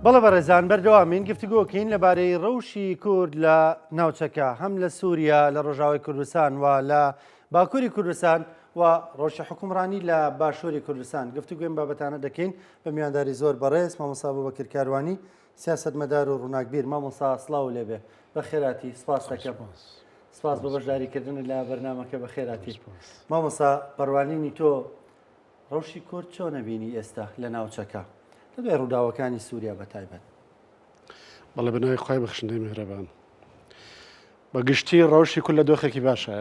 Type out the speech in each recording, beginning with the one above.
بەڵێ بەڕێزان بەردەوامین گفتوگۆکەین لەبارەی ڕەوشی کورد لە ناوچەکە هەم لە سووریا لە ڕۆژاوای کوردستان و لە باکووری کوردستان و ڕۆژی حکومڕانی لە باشووری کوردستان گفتوگوێن بابەتانە دەکەین بە میوانداری زۆر بەڕێز مامۆستا بوبەکر کاروانی سیاسەتمەدار و ڕووناکبیر. مامۆستا سڵاو لێبێ بە خێراتی سپاس دەکەم. سپاس بە بەشداریکردن لە بەرنامەکە بە خێراتی. مامۆستا بەڕوانینی تۆ ڕەوشی کورد چۆن نەبینی ئێستا لە ناوچەکە لەبێ ڕووداوەکانی سووریا بە تایبەت؟ بەڵێ بناوی خی بەخشندەی میهرەبان بەگشتی ڕەوشی کورد لە دۆخێکی باشە.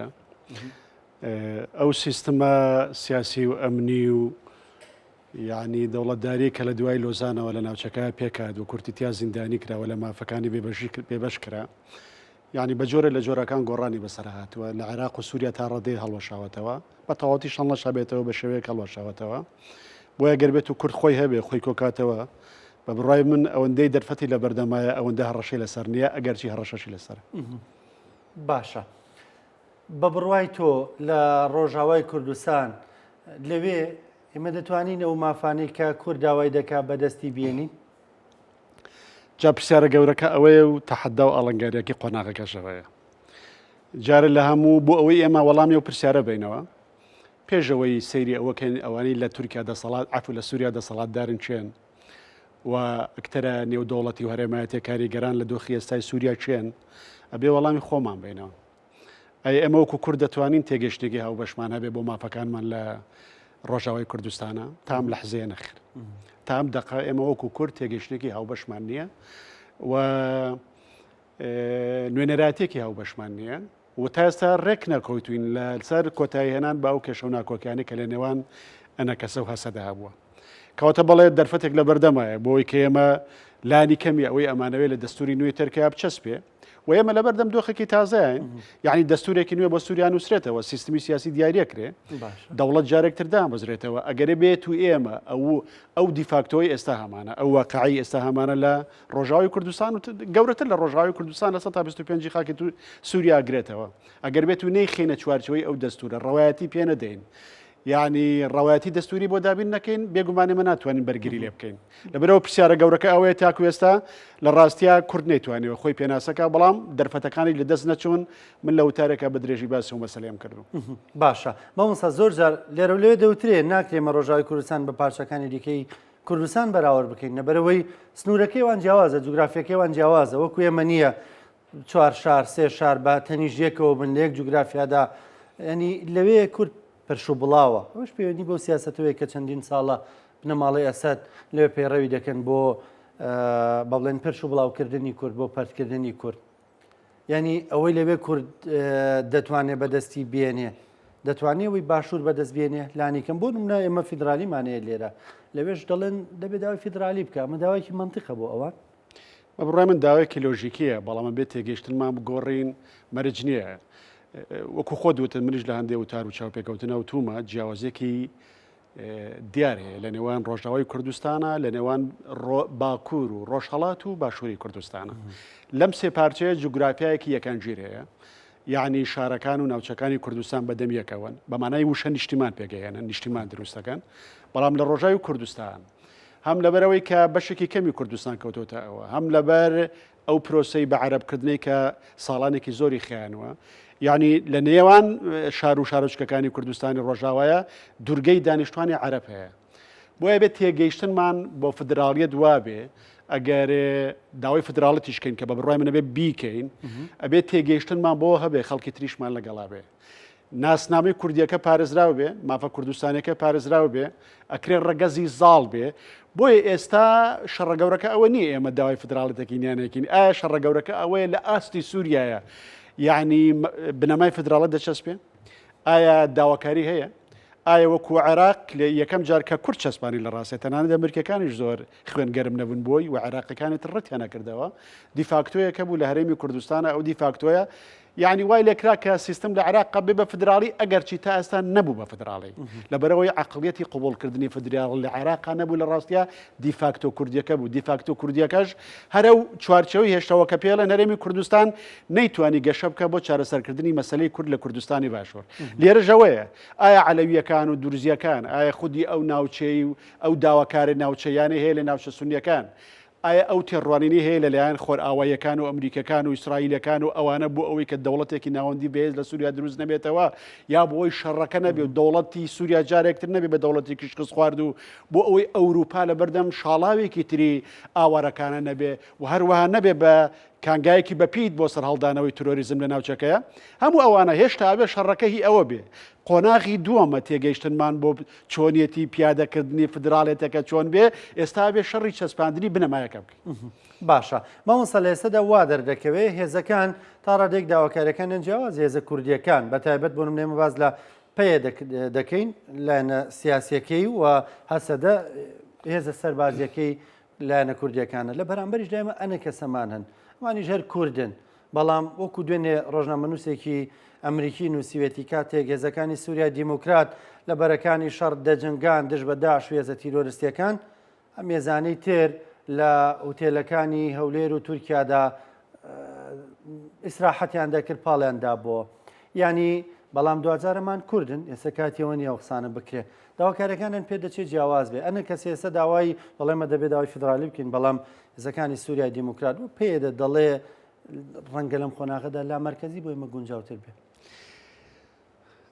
ئەو سیستەمە سیاسی و ئەمنی و یعنی دەوڵەتداری کە لە دوای لۆزانەوە لە ناوچەکە پێکات و کورتیتیا زیندانی کراوە لە مافەکانی بێبەش کرا، یعنی بە جۆرە لە جۆرەکان گۆڕانی بەسەر هاتووە لە عێراق و سووریا تا ڕەدەی هەڵوەشاوەتەوە بە تەواوەتی شەڵە شابێتەوە بە شێوەیەک هەڵوەشاوەتەوە. بۆیە گەر بێت و کورد خۆی هەبێ خۆی کۆکاتەوە بە بڕای من ئەوەندەی دەرفەتی لە بەردەمایە ئەوەندە هەڕەشەی لەسەر نییە ئەگەرچی هەڕەشەشی لەسەر. باشە بە بڕوای تۆ لە ڕۆژاوای کوردستان لەوێ ئێمە دەتوانین ئەو مافانەی کە کورد داوای دەکا بەدەستی بێنین؟ جا پرسیارە گەورەکە ئەوەیە و تەحەدا و ئاڵنگاریەکی قۆناغەکەشەوەیە. جارە لە هەموو بۆ ئەوەی ئێمە وەڵامی و پرسیارە بینەوە پێشەوەی سەیری ئەوەکەین ئەوانەی لە تورکیا دەسەڵات عفو لە سووریا دەسەڵاتدارن چێن و ئەکتەرە نێودەوڵەتی و هەرێمایەتی کاریگەران لە دۆخی ئێستای سووریا چێن ئەبێ وەڵامی خۆمان بینەوە. ئەی ئەمە وەکو کورد دەتوانین تێگەشتێکی هاوبەشمان هەبێ بۆ مافەکانمان لە ڕۆژاوای کوردستانە تام لە حزەیە نەخر تام دقا ئێمە وەکو کورد تێگەشتێکی هاوبەشمان نییە و نوێنەراتێکی هاوبەشمان نییە و تا ئێستا ڕێک نەکەوتوین لە سەر کۆتایی هێنان با ئەو کێشە و ناکۆکیانی کە لە نێوان ئەنە کەسە و هەسەدا هەبووە. کەواتە بەڵێ دەرفەتێک لە بەردەمایە بۆی کە ئێمە لانی کەمی ئەوەی ئەمانەوەی لە دەستوری نوێی تەرکیا بچەسپێ و ئێمە لە بەردەم دۆخێکی تازایین، یعنی دەستورێکی نوێ بۆ سووریا نووسرێتەوە سیستمی سیاسی دیاریەکرێ دەوڵەت جارێکتر دامەزرێتەوە ئەگەرێ بێت و ئێمە ئەو دیفاکتۆی ئێستا هەمانە ئەو واقعی ئێستا هەمانە لە ڕۆژاوی کوردستان و گەورەتر لە ڕۆژاوی کوردستان لە 125 خاکی سووریا گرێتەوە ئەگەر بێت و نەیخینە چوارچەوەی ئەو دەستورە ڕەوایەتی پێ نەدەین، یعنی ڕەوایەتی دەستوری بۆ دابین نەکەین بێگومانی من ناتوانین بەرگری لێ بکەین. لەبەرەوە پرسیارە گەورەکە ئەوەیە تاکو ئێستا لە ڕاستیا کورد نەیتوانێەوە خۆی پێناسەکە بەڵام دەرفەتەکانی لە دەست نەچوون من لە وتارێکە بە درێژی باسی و مەسەلەیەم کردو. باشە مامۆستا زۆر جار لێرە لێ دەوترێ ناکرێمە ڕۆژاوی کوردستان بە پارچەکانی دیکەی کوردستان بەراورد بکەین لەبەرەوەی سنوورەکەی وان جیاوازە جوگرافیەکەی وان جیاوازە وەکو ئێمە نییە 4 شار 3 شار بە تەنیژێکەوە بن لە یەک جوگرافیادا، ینی لەوێ کورد پەرشو بڵاوە. ئەوش پەیوەندی بۆ سیاسەتەوەی کە چەندین ساڵە بنەماڵی ئەسەد لێ پەیڕەوی دەکەن بۆ بەڵێن پەرشو بڵاوکردنی کورد بۆ پەرکردنی کورد، ینی ئەوەی لەوێ کورد دەتوانێت بەدەستی بێنێ دەتوانێت ئەوی باشوور بەدەست بێنێ لانیکەم بۆ نمونە ئێمە فیدرالیمانەیە لێرە لەوێش دەڵێن دەبێت داوای فیدرالی بکە ئەمە داوایکی منتیقە بۆ ئەوان. بە بڕای من داوایکی لۆژیکیە بەڵام بێت تێگەیشتنمان بگۆڕین مەرج نییە. وەکو خۆ دوتن منیش لە هەندێک وتار و چاوپێکەوتنە و تومە جیاوازێکی دیارەیە لە نێوان ڕۆژاوای کوردستانە لە نێوان باکوور و ڕۆژهەڵات و باشووری کوردستانە. لەم سێ پارچەیە جوگرافیایەکی یەکانگیرەیە، یعنی شارەکان و ناوچەکانی کوردستان بەدەم یەکەوەن بەمانای وشە نیشتیمان پێگەیەنە نیشتیمان دروستەکەن، بەڵام لە ڕۆژاوی کوردستان هەم لەبەرەوەی کە بەشێکی کەمی کوردستان کەوتۆتە ئەوە هەم لەبەر ئەو پرۆسەی بە عەرەبکردنەی کە ساڵانێکی زۆری خیانوە، یعنی لە نێوان شار و شارۆچکەکانی کوردستانی ڕۆژاوایە دوورگەی دانیشتوانی عەرەب هەیە. بۆیە بێت تێگەیشتنمان بۆ فدراڵیە دوابێ ئەگەر داوای فدراڵەتیشکەین کە بە بڕای منە بێ بیکەین ئەبێت تێگەیشتنمان بۆ هەبێ خەڵکی تریشمان لەگەڵا بێ ناسنامەی کوردیەکە پارێزراو بێ مافە کوردستانەکە پارێزراو بێ ئەکرێ ڕەگەزی زاڵ بێ. بۆیە ئێستا شەڕەگەورەکە ئەوە نییە ئێمە داوای فدراڵەتێکی نیانێکین ئایا شەڕەگەورەکە ئەوەیە لە ئاستی سووریایە یعنی بنەمای فدراڵەت دەچەسپێ؟ ئایا داواکاری هەیە؟ ئایا وەکو عێراق لە یەکەم جار کە کورد چەسپانی لە ڕاستێت تەنانەت ئەمریکەکانیش زۆر خوێنگەرم نەبوون بۆی و عێراقیەکانت ڕەتیان نەکردەوە دیفاکتۆیەکە بوو لە هەرێمی کوردستانە ئەو دیفاکتۆیە یعنی وای لێکرا کە سیستم لە عێراق بێ بە فدراڵی ئەگەرچی تا ئێستا نەبوو بە فدراڵی لەبەرەوەی عەقڵیەتی قبوڵکردنی فدراڵ لە عێراق نەبوو لە ڕاستیە دیفاکتۆ کوردیەکە بوو. دیفاکتۆ کوردیەکەش هەرە و چوارچەوەی هێشتەوە کە پێڵە هەرێمی کوردستان نەیتوانی گەشە بکە بۆ چارەسەرکردنی مەسەلەی کورد لە کوردستانی باشوور. لێرەژەوەیە ئایا عەلەویەکان و دوورزیەکان ئایا خودی ئەو ناوچەی و ئەو داواکاری ناوچەیانە هەیە لە ناوچە سونیەکان ئایا ئەو تێڕوانینی هەیە لەلایەن خۆر ئاواییەکان و ئەمریکەکان و ئیسرائیلەکان و ئەوانە بۆ ئەوەی کە دەوڵەتێکی ناوەندی بەهێز لە سووریا دروست نەبێتەوە یا بۆ ئەوی شەڕەکە نەبێ و دەوڵەتی سووریا جارێکتر نەبێ بە دەوڵەتێکی شکست خوارد و بۆ ئەوەی ئەوروپا لە بەردەم شاڵاوێکی تری ئاوارەکانە نەبێ و هەروەها نەبێ بە کانگایەکی بەپیت بۆ سەر هەڵدانەوەی تۆریزم لە ناوچەکەیە هەموو ئەوانە هێشتا ئەبێ شەڕەکە هی ئەوە بێ قۆناغی دووەمە تێگەیشتنمان بۆ چۆنیەتی پیادەکردنی فدراڵێتەکە چۆن بێ ئێستا بێ شەڕی چەسپاندنی بنەمایەکە بکەین. باشە مامۆستا لە ئێستادا وا دەردەکەوێت هێزەکان تا ڕادێک داواکاریەکان جیاواز هێزە کوردیەکان بەتایبەت بۆ نمونێ باز لە پێ دەکەین لایەنە سیاسیەکەی و هەسەدە هێزە سەربازیەکەی لایەنە کوردیەکانە لە بەرامبەریش دایمە ئەنە کەسەمان هەن ئەوانیش هەر کوردن بەڵام وەکو دوێنێ ڕۆژنامەنووسێکی ئەمریکی نووسیوێتی کاتێک هێزەکانی سووریا دیموکرات لە بەرەکانی شەڕ دەجنگان دژ بە داعش و هێزە تیرۆریستیەکان ئەم هێزانەی تر لە ئوتێلەکانی هەولێر و تورکیادا ئیسراحەتیان دەکرد پاڵیاندا بۆ ینی بەڵام دوجارەمان کوردن ئێستا کاتیەوە نیە قسانە بکرێت داواکاریەکانیان پێ دەچێت جیاواز بێ ئەنە کەس ئێستا داوای بەڵێمە دەبێت داوای فدرالی بکەین بەڵام هێزەکانی سووریای دیموکرات و پێدە دەڵێ ڕەنگە لەم خۆناغەدا لا مرکزی بۆ ئێمە گونجاوتر بێ.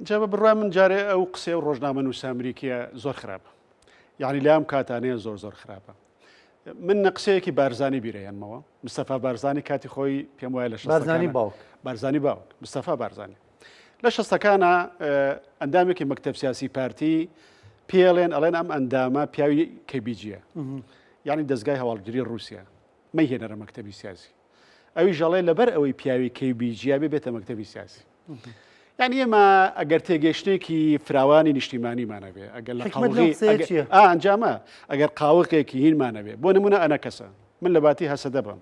جا بە بڕای من جارێ ئەو قسێ و ڕۆژنامەنووس ئەمریکیە زۆر خراپە یعنی لام کاتانەیە زۆر خراپە. من قسەیەکی بارزانی بیرەیەنمەوە مستەفا بارزانی کاتی خۆی پێم وایە لە بارزانی باوک مستەفا بارزانی لە شەستەکانە ئەندامێکی مەکتەب سیاسی پارتی پێڵێن ئەڵێن ئەم ئەندامە پیاوی کەبیجیە یعنی دەستگای هەواڵگری رووسیا مەیهێنەرە مەکتەبی سیاسی ئەوی ژەڵێ لەبەر ئەوەی پیاوی کەبیجیا بێتە مەکتەبی سیاسی یعنی ئێمە ئەگەر تێگەشتێکی فراوانی نیشتیمانیمانە بێ ئەگەر لە ئەنجامە ئەگەر قاوەقێکی هینمانە بێ بۆ نمونە ئەنە کەسە من لە باتی هەسەدە بم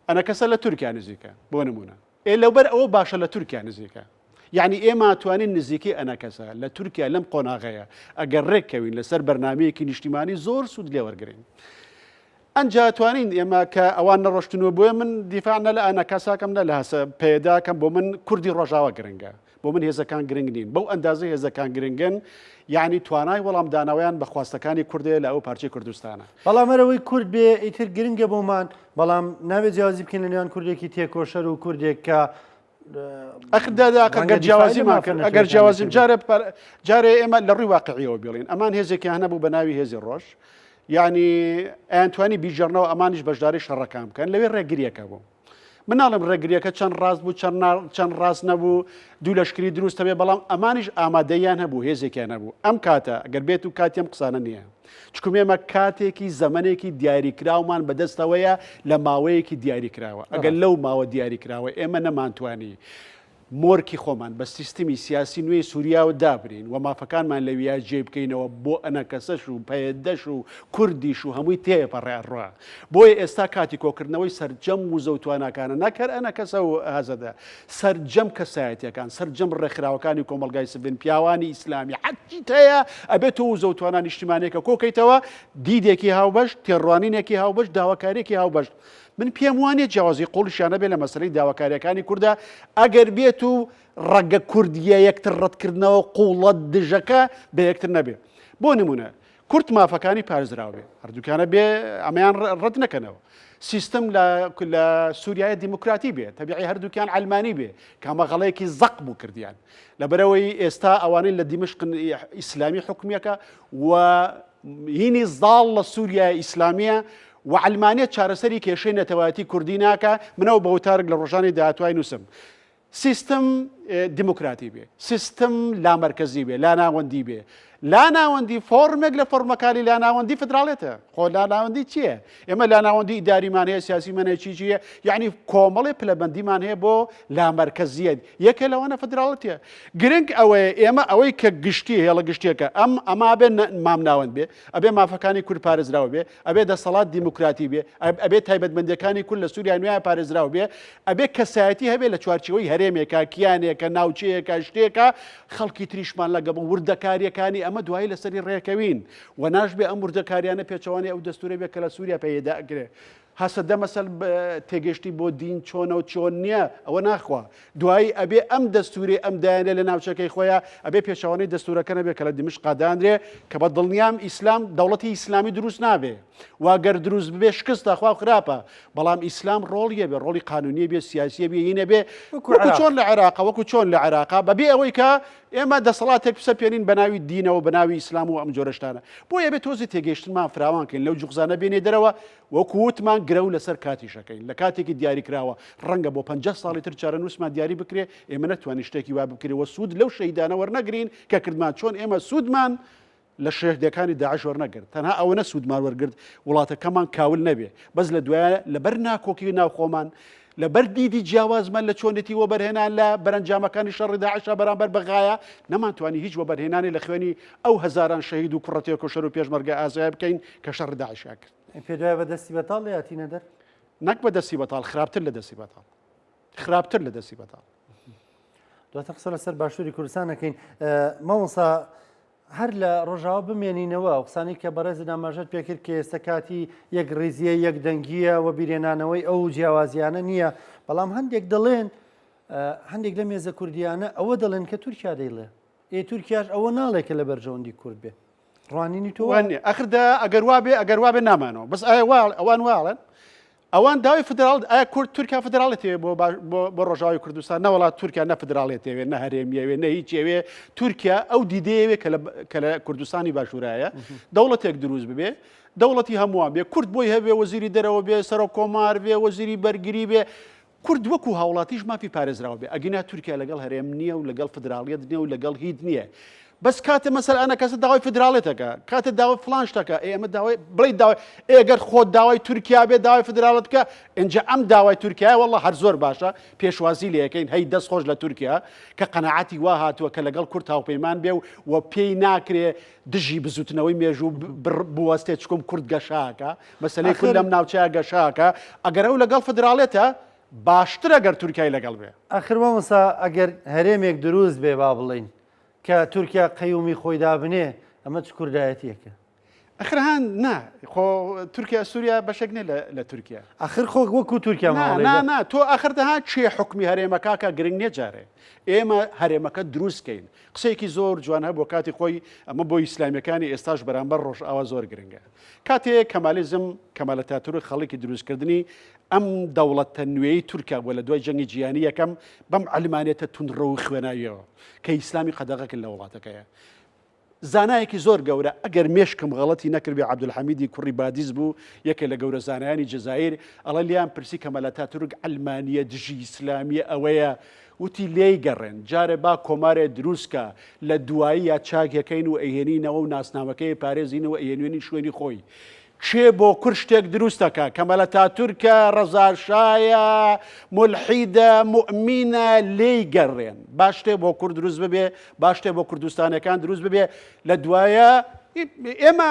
ئەنە کەسە لە تورکیا نزیکە بۆ نمونە لەوبەر ئەوە باشە لە تورکیا نزیکە یعنی ئێمە توانین نزیکی ئەنە کەسە لە تورکیا لەم قۆناغەیە ئەگەر ڕێککەوین لەسەر بەرنمەیەکی نیشتیمانی زۆر سوود لێ وەرگین ئەنج توانین ئێمە کە ئەوان نەڕۆشتنەوە بۆیە من دیفاعە لە ئەنە کەساکەم لە هەسە پێداکەم بۆ من کوردی ڕۆژاوە گرنگە بۆ من هێزەکان گرنگ نین بەو ئەندازە هێزەکان گرنگن یعنی توانای وەڵام داناویان بە خواستەکانی کوردێ لە ئەو پارچەی کوردستانە بەڵامەرەوەی کورد بێ ئیتر گرنگە بۆمان بەڵام ناوێت جیازی بکەین لە نێوان کوردێکی تێکۆشەر و کوردێک کە ئەخدادا جیاوازی ماکەن ئەگەر جیاوازیم جارێ ئێمە لە ڕووی واقعیەوە بڵین ئەمان هێزێکی هەنە بوو بە ناوی هێزی ڕۆژ یعنی ئەیانتوانی بیژەرنەوە ئەمانیش بەشداری شەڕەکان بکەن لەوێ ڕێگریەکە بوو مناڵم ڕێگریەکە چەند ڕاست بوو چەند ڕاست نەبوو دوو لەشکری دروستە بێ بەڵام ئەمانیش ئامادەیان هەبوو هێزێکیان نەبوو ئەم کاتە ئەگەر بێت و کاتیم قسانە نییە چکم ئێمە کاتێکی زەمنێکی دیاریکراومان بەدەستەوەیە لە ماوەیەکی دیاریکراوە ئەگەر لەو ماوە دیاریکراوە ئێمە نەمانتوانی مۆرکی خۆمان بە سیستمی سیاسی نوێی سووریا و دابرین و مافەکانمان لەویا جێ بکەینەوە بۆ ئەنە کەسەش و پەیدەش و کوردیش و هەمووی تێپەڕێڕە بۆیە ئێستا کاتی کۆکردنەوەی سەررجەم و زەوتوانەکانە نەکەر ئەنە کەسە و هەزەدا سەررجەم کەسایەتەکان سەررجەم ڕێکخراوەکانی کۆمەلگای سڤین پیاوانی ئیسلامی حەجی تەیە ئەبێت و زەوتوانە نیشتیمانێکە کۆکەیتەوە دیدێکی هاوبەش تێڕوانینێکی هاوبەش داواکارێکی هاوبەش من پێم وانێت جیاوازی قوڵشیانە بێ لە مەسەلەی داواکاریەکانی کووردا ئەگەر بێت و ڕەگە کوردیە یەکتر ڕەتکردنەوە قوڵەت دژەکە بە یەکتر نەبێ بۆ نمونە کورد مافەکانی پارێزراوە بێ هەردووکانە بێ ئەمەیان ڕەت نەکەنەوە سیستم لە سووریای دیموکراتی بێ تەبیعی هەردووکیان ئەلمانی بێ کامە غەڵەیەکی زەق بوو کردیان لەبەرەوەی ئێستا ئەوانەی لە دیمشق ئیسلامی حکومیەکە و هینی زاڵ لە سووریای ئیسلامیە و علمانیت چارەسەری کێشەی نەتەوایەتی کوردی ناکە منەوە بە وتارێک لە ڕۆژانی داهاتوای نووسم سیستم دیموکراتی بێ سیستم لامەرکەزی بێ لا ناوەندی بێ لا ناوەندی فۆرمێک لە فۆرمەکانی لا ناوەندی فدراڵێتە خۆ لا ناوەندی چییە ئێمە لا ناوەندی ئیداریمان هەیە سیاسیمانەیەکی چیە یعنی کۆمەڵی پلەبەندیمان هەیە بۆ لامەرکەزیەت یەکە لەوانە فدراڵەتە گرنگ ئەوەیە ئێمە ئەوەی کە گشتی هێڵە گشتێکە ئەما بێ مام ناوەند بێ ئەبێ مافەکانی کورد پارێزراوە بێ ئەبێ دەسەڵات دیموکراتی بێ ئەبێ تایبەتمەندیەکانی کورد لە سووریا نوێیان پارێزراوە بێ ئەبێ کەسایەتی هەبێ لە چوارچەوەی هەرێمێکە کیانێکە ناوچەیەکە شتێکە خەڵکی تریشمان لەگەڵ وردەکاریەکانی ئەمە دوایی لەسەری ڕێکەوین و ناش بێ ئەم وردەکاریانە پێچەوانی ئەو دەستورە بێ کە لە سووریا پەیدا ئەگرێ هەسەدە مەسەل تێگەشتی بۆ دین چۆنە و چۆن نییە ئەوە ناخوا دوایی ئەبێ ئەم دەستوری ئەم دایانێ لە ناوچەکەی خۆیان ئەبێ پێشەوانەی دەستورەکە نەبێ کە لە دمشق قاداندرێ کە بە دڵنیام ئیسلام دەوڵەتی ئیسلامی دروست نابێ واگەر دروست ببێ شکستە خوا خراپە بەڵام ئیسلام ڕۆڵیە بێ ڕۆڵی قانونیە بێ سیاسیە بێ هینە بێ وەکو چۆن لە عێراق وەکو چۆن لە عێراقا بەبێ ئەوەی کە ئێمە دەسەڵاتێک پسە پێێنین بە ناوی دینەوە بە ناوی ئیسلام و ئەم جۆرەشتانە بۆ یە بێت تۆزی تێگەیشتنمان فراوانکەین لەو جوغزانە بێنێ دەرەوە وەکووتمان گرە و لەسەر کاتیشەکەین لە کاتێکی دیاری کراوە ڕەنگە بۆ 50 ساڵی تر چارە نووسمان دیاری بکرێ ئێمە نەتوانین شتێکی وا بکرێەوە سوود لەو شەیدانە وەرنەگرین کە کردمان چۆن ئێمە سوودمان لە شێخدەکانی داعش وەرنەگرت تەنها ئەوە نە سوودمان وەرگرت وڵاتەکەمان کاول نەبێ بەس لە دوایە لەبەر ناکۆکی ناوخۆمان لەبەر دیدی جیاوازمان لە چۆنێتی وەبەرهێنان لە بەرەنجامەکانی شەڕی داعشە بەرامبەر بەغایە نەمانتوانی هیچ وەبەرهێنانی لە خوێنی ئەو هەزاران شەهید و کوڕەتێک و شەر و پێشمەرگە ئازای بکەین کە شەڕی داعشا کرد پێدوای بەدەستی بەتاڵ لە یاتینە دەر نەک بەدەستی بەتاڵ خراپتر لە دەستی بەتاڵ خراپتر لە دەستی بەتاڵ دواتە قسە لەسەر باشووری کوردستان نەکەین مامۆستا هەر لە ڕۆژاوە بمێنینەوە قسانی کە بەڕێز ئاماژەت پێکرد کە ئێستا کاتی یەک ڕێزیە یەک دەنگیە و بیرێنانەوەی ئەو جیاوازیانە نییە بەڵام هەندێک دەڵێن هەندێک لە مێزە کوردیانە ئەوە دەڵێن کە تورکیا دەیڵێ تورکیاش ئەوە ناڵێکە لە بەرژەوەندی کورد بێ ڕوانینی تۆ ئەخردا ئەگەر وابێ نامانەوە بەس ئەوان واڵن ئەوان داوای فدرال ئایا کورد تورکیا فدراڵێتەوێ بۆ ڕۆژاوی کوردستان نەوەڵات تورکیا نە فدراڵێتەوێ نە هەرێمیەوێ نە هیچێوێ تورکیا ئەو دیدەیەوێ کە لە کوردستانی باشوورایە دەوڵەتێک دروست ببێ دەوڵەتی هەمووان بێ کورد بۆی هەبێ وەزیری دەرەوە بێ سەرۆک کۆمار بێ وەزیری بەرگری بێ کورد وەکو هاوڵاتیش مافی پارێزراوە بێ ئەگەنا تورکیا لەگەڵ هەرێم نییە و لەگەڵ فدراڵیەت نییە و لەگەڵ هیچ نییە بەس کاتە مەسەر ئەنە کەسە داوای فدراڵێتەکە کاتە داوای فلان شتەکە ئێمە داوای بڵێ داوای ئێگەر خۆت داوای تورکیا بێ داوای فدراڵەتکە اینجا ئەم داوای تورکیا وەڵڵە هەر زۆر باشە پێشوازی لەکەین هەی دەست خۆش لە تورکیا کە قەنەعەتی وا هاتووە کە لەگەڵ کورد هاوپەیمان بێ و پێی ناکرێ دژی بزوتنەوەی مێژوو بوەستێ چکم کورد گەشاکە مەسەلەی کورد لەم ناوچەیە گەشاکە ئەگەر ئەو لەگەڵ فدراڵێتە باشتر ئەگەر تورکای لەگەڵ بێ ئاخر مامۆستا ئەگەر هەرێمێک دروست بێ با بڵین کە تورکیا قەیومی خۆی دابنێ ئەمە چ کوردایەتیەکە ئەخرهان نا خۆ تورکیا سووریا بەشێک نێ لە تورکیا ئاخر خۆ وەکو تورکیا نا تۆ ئاخردەها چێ حکمی هەرێمەکاکە گرنگ نیە جارێ ئێمە هەرێمەکە دروستکەین قسەیەکی زۆر جوانە بۆ کاتی خۆی ئەمە بۆ ئیسلامیەکانی ئێستاش بەرامبەر ڕۆژ ئاوا زۆر گرنگە کاتێک کەمالیزم کەمالە تاتورک خەڵکی دروستکردنی ئەم دەوڵەتە نوێی تورکیا بۆ لە دوای جەنگی جیهانی یەکەم بەم عەلمانێتە توندڕە و خوێناویەوە کە ئیسلامی قەدەغەکرد لە وڵاتەکەیە زانایەکی زۆر گەورە ئەگەر مێشکم غەڵەتی نەکردبێ عەبدولحەمیدی کوڕی بادیز بوو یەکێ لە گەورە زانایانی جەزایر ئەڵە لیان پرسی کەمالە تاتورک ئەلمانیە دژی ئیسلامیە ئەوەیە وتی لێی گەڕێن جارێ با کۆمارێ دروستکە لە دوایی یا چاکەکەین و ئەهێنینەوە و ناسنامەکەی پارێزینەوە ئەهێنوێنی شوێنی خۆی چێ بۆ کورد شتێک دروستەکە کەمەلە تاتورکە ڕەزاشایە مولحیدە موئمینە لێی گەڕێن باش شتێ بۆ کورد دروست ببێ باش شتێ بۆ کوردستانەکان دروست ببێ لە دوایە ئێمە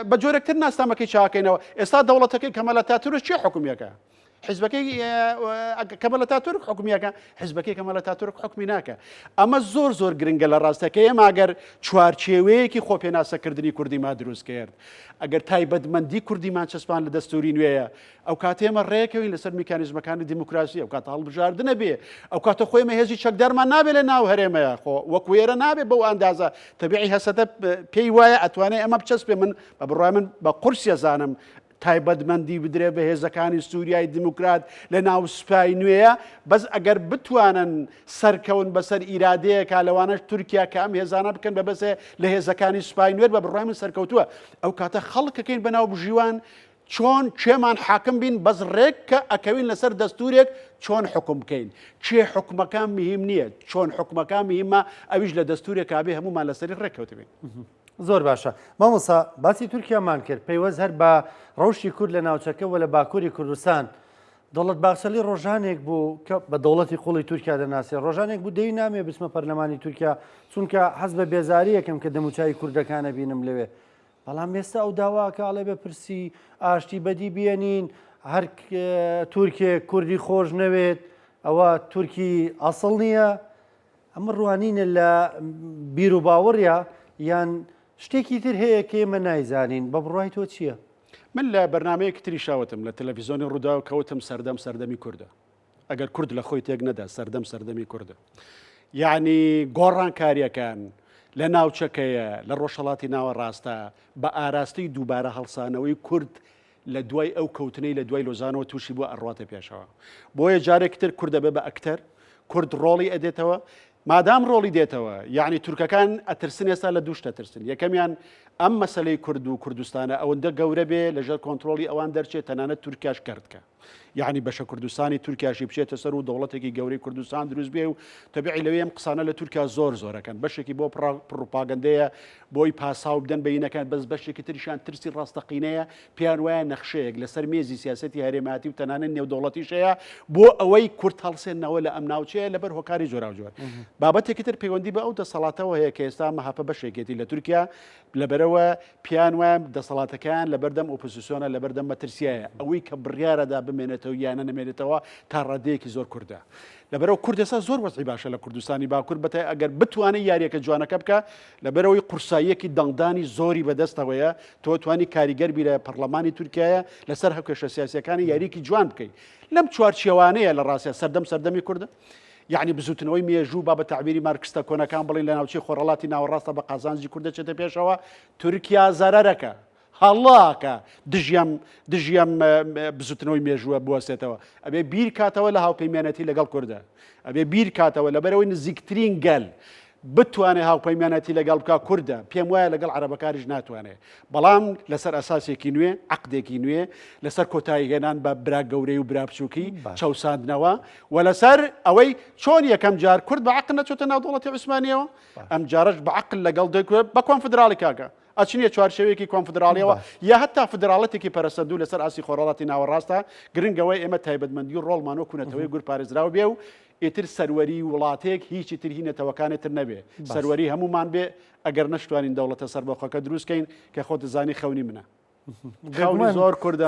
بە جۆرەکتر ناسنامەکەی چاکەینەوە ئێستا دەوڵەتەکەی کەمەلە تاتورک چێ حکومیەکە حیزبەکەی کەمەلە تاتورک حکومیەکە حیزبەکەی کەمەلە تاتورک حکمی ناکە ئەمە زۆر زۆر گرنگە لە ڕاستەکە ئێمە ئەگەر چوارچێوەیەکی خۆپێناسەکردنی کوردیمان دروست کرد ئەگەر تایبەتمەندی کوردیمان چەسپان لە دەستوری نوێیە ئەو کاتێ ئێمە ڕێکەوەین لەسەر میکانیزمەکانی دیموکراسی ئەو کاتە هەڵبژاردنە بێ ئەو کاتە خۆی ئێمە هێزی چەکدارمان نابێت لە ناو هەرێمەیە خۆ وەکو ئێرە نابێت بەو ئەندازە تەبیعی هەسەتە پێی وایە ئەتوانێت ئەمە بچەسپێ من بە بڕای من بە قورسیە زانم تایبەتمەندی بدرێ بە هێزەکانی سووریای دیموکرات لە ناو سوپای نوێیە بەس ئەگەر بتوانن سەرکەون بەسەر ئیرادەیەکە لەوانەش تورکیا کە ئەم هێزانە بکەن بە بەسێ لە هێزەکانی سوپای نوێر بە بڕای من سەرکەوتووە ئەو کاتە خەڵکەکەین بەناو بژیوان چۆن چێمان حاکم بین بەس ڕێک کە ئەکەوین لەسەر دەستورێک چۆن حکم بکەین چێ حکومەکان مهم نییە چۆن حکومەکان مهمە ئەویش لە دەستورێک کابێ هەمومان لەسەری ڕێککەوتبین زۆر باشە مامۆستا باسی تورکیامان کرد پەیوەست هەر بە ڕەوشی کورد لە ناوچەکەەوە لە باکووری کوردستان دەوڵەت باخچەلی ڕۆژانێک بوو کە بە دەوڵەتی قوڵی تورکیا دەناسێ ڕۆژانێک بوو دەی نامێ بچمە پەرلەمانی تورکیا چونکە حەز بە بێزاری یەکەم کە دەموچای کوردەکانە بینم لەوێ بەڵام ئێستا ئەو داواکەڵێ بە پرسی ئاشتی بەدی بێنین هەر تورکێ کوردی خۆش نەوێت ئەوە تورکی ئەسڵ نییە ئەمە ڕوانینە لە بیر و باوەڕە یان شتێکی تر هەیە کە ئێمە نایزانین بە بڕای تۆ چییە؟ من لە بەرنمەیەکی تری شاوتم لە تەلەڤیزیۆنی ڕوودا و کەوتم سەردەمی کووردە ئەگەر کورد لە خۆی تێک نەدا سەردەمی کووردە یعنی گۆڕانکاریەکان لە ناوچەکەیە لە ڕۆژهەڵاتی ناوەڕاستە بە ئاراستی دووبارە هەڵسانەوەی کورد لە دوای ئەو کەوتنەی لە دوای لۆزانەوە تووشی بۆ ئەڕاتە پێشەوە بۆیە جارێک تر کوورد دەبێ بە ئەکتەر کورد ڕۆڵی ئەدێتەوە مادام ڕۆڵی دێتەوە یعنی تورکەکان ئەترسن ئێستا لە دووشتە ترسن یەکەمیان ئەم مەسلەی کورد و کوردستانە ئەوەندە گەورە بێ لەژێر کۆنتترۆلی ئەوان دەرچێت تەنانەت تورکیاش کردکە یعنی بەشە کوردستانی تورکیاشی بچێتە سەر و دەوڵەتێکی گەورەی کوردستان دروست بێ و تەبیعی لەوێ ئەم قسانە لە تورکیا زۆرەکەن بەشێکی بۆ پروپاگەندەیە بۆی پاساو بدەن بەینەکان بەس بەشێکی تریشان ترسی ڕاستەقینەیە پیان وایە نەخشەیەک لەسەر مێزی سیاسەتی هەرێماتی و تەنانەت نێودەوڵەتیشەیە بۆ ئەوەی کورد هەڵسێنەوە لە ئەم ناوچەیە لەبەر هۆکاری جۆراوجۆر بابەتێکی تر پەیوەندی بە ئەو دەسەڵاتەوە هەیە کە ئێستا مەهاپە بەشێکێتی لە تورکیا لەبەرەوە پیان وایە دەسەڵاتەکان لە بەردەم ئۆپۆزیسیۆنە لە بەردەم مەترسیایە ئەوەی کە بڕیارەدا بمێنێتەوە یانە نەمێنێتەوە تا ڕادەیەکی زۆر کووردە لەبەرەوە کوردستان زۆر وەزعی باشە لە کوردستانی باکوور بەتای ئەگەر بتوانێت یاریەکە جوانەکە بکە لەبەرەوەی قورساییەکی دەنگدانی زۆری بەدەستەوەیە تۆ توانی کاریگەر بیرە پەرلەمانی تورکایە لەسەر هەکێشە سیاسیەکانی یاریکی جوان بکەیت لەم چوارچێوانەیە لە ڕاستە سەردەمی کووردە یعنی بزوتنەوەی مێژوو با بە تعبیری مارکستە کۆنەکان بڵین لە ناوچەی خۆڕەڵاتی ناوەڕاستە بە قازانجی کووردە چێتە پێشەوە تورکیا زەرەرەکە هەڵاکە دژیم بزوتنەوەی مێژووە بوەستێتەوە ئەبێ بیر کاتەوە لە هاوپەیمانەتی لەگەڵ کووردە ئەبێ بیر کاتەوە لەبەرەوەی نزیکترین گەل بتوانێت هاوپەیمانەتی لەگەڵ بکە کووردە پێم وایە لەگەڵ عەرەبەکاریش ناتوانێت بەڵام لەسەر ئەساسێکی نوێ عەقدێکی نوێ لەسەر کۆتاییهێنان بە برا گەورەی و برا بچووکی چەوساندنەوە و لەسەر ئەوەی چۆن یەکەم جار کورد بە عەقل نەچۆتە ناو دەوڵەتی عوسمانیەوە ئەم جارش بە عەقل لەگەڵ دەکوێت بە کۆنفدراڵی کاکە ئەچنیە چوارچێوەیەکی کۆنفدراڵیەوە یا هەتا فدراڵەتێکی پەرەسەندوو لەسەر ئاسی خۆڕەڵاتی ناوەڕاستە گرنگەوەی ئێمە تایبەتمەندی و ڕۆڵمان و کوونەتەوەی گور پارێزراو بێ و ئیتر سەروەری وڵاتێک هیچی تر هینەتەوەکانێتتر نەبێ سەروەری هەمومان بێ ئەگەر نەشتوانین دەوڵەتە سەربەخۆکە دروستکەین کە خۆ دەزانی خەونی منە خەونی زۆر کووردە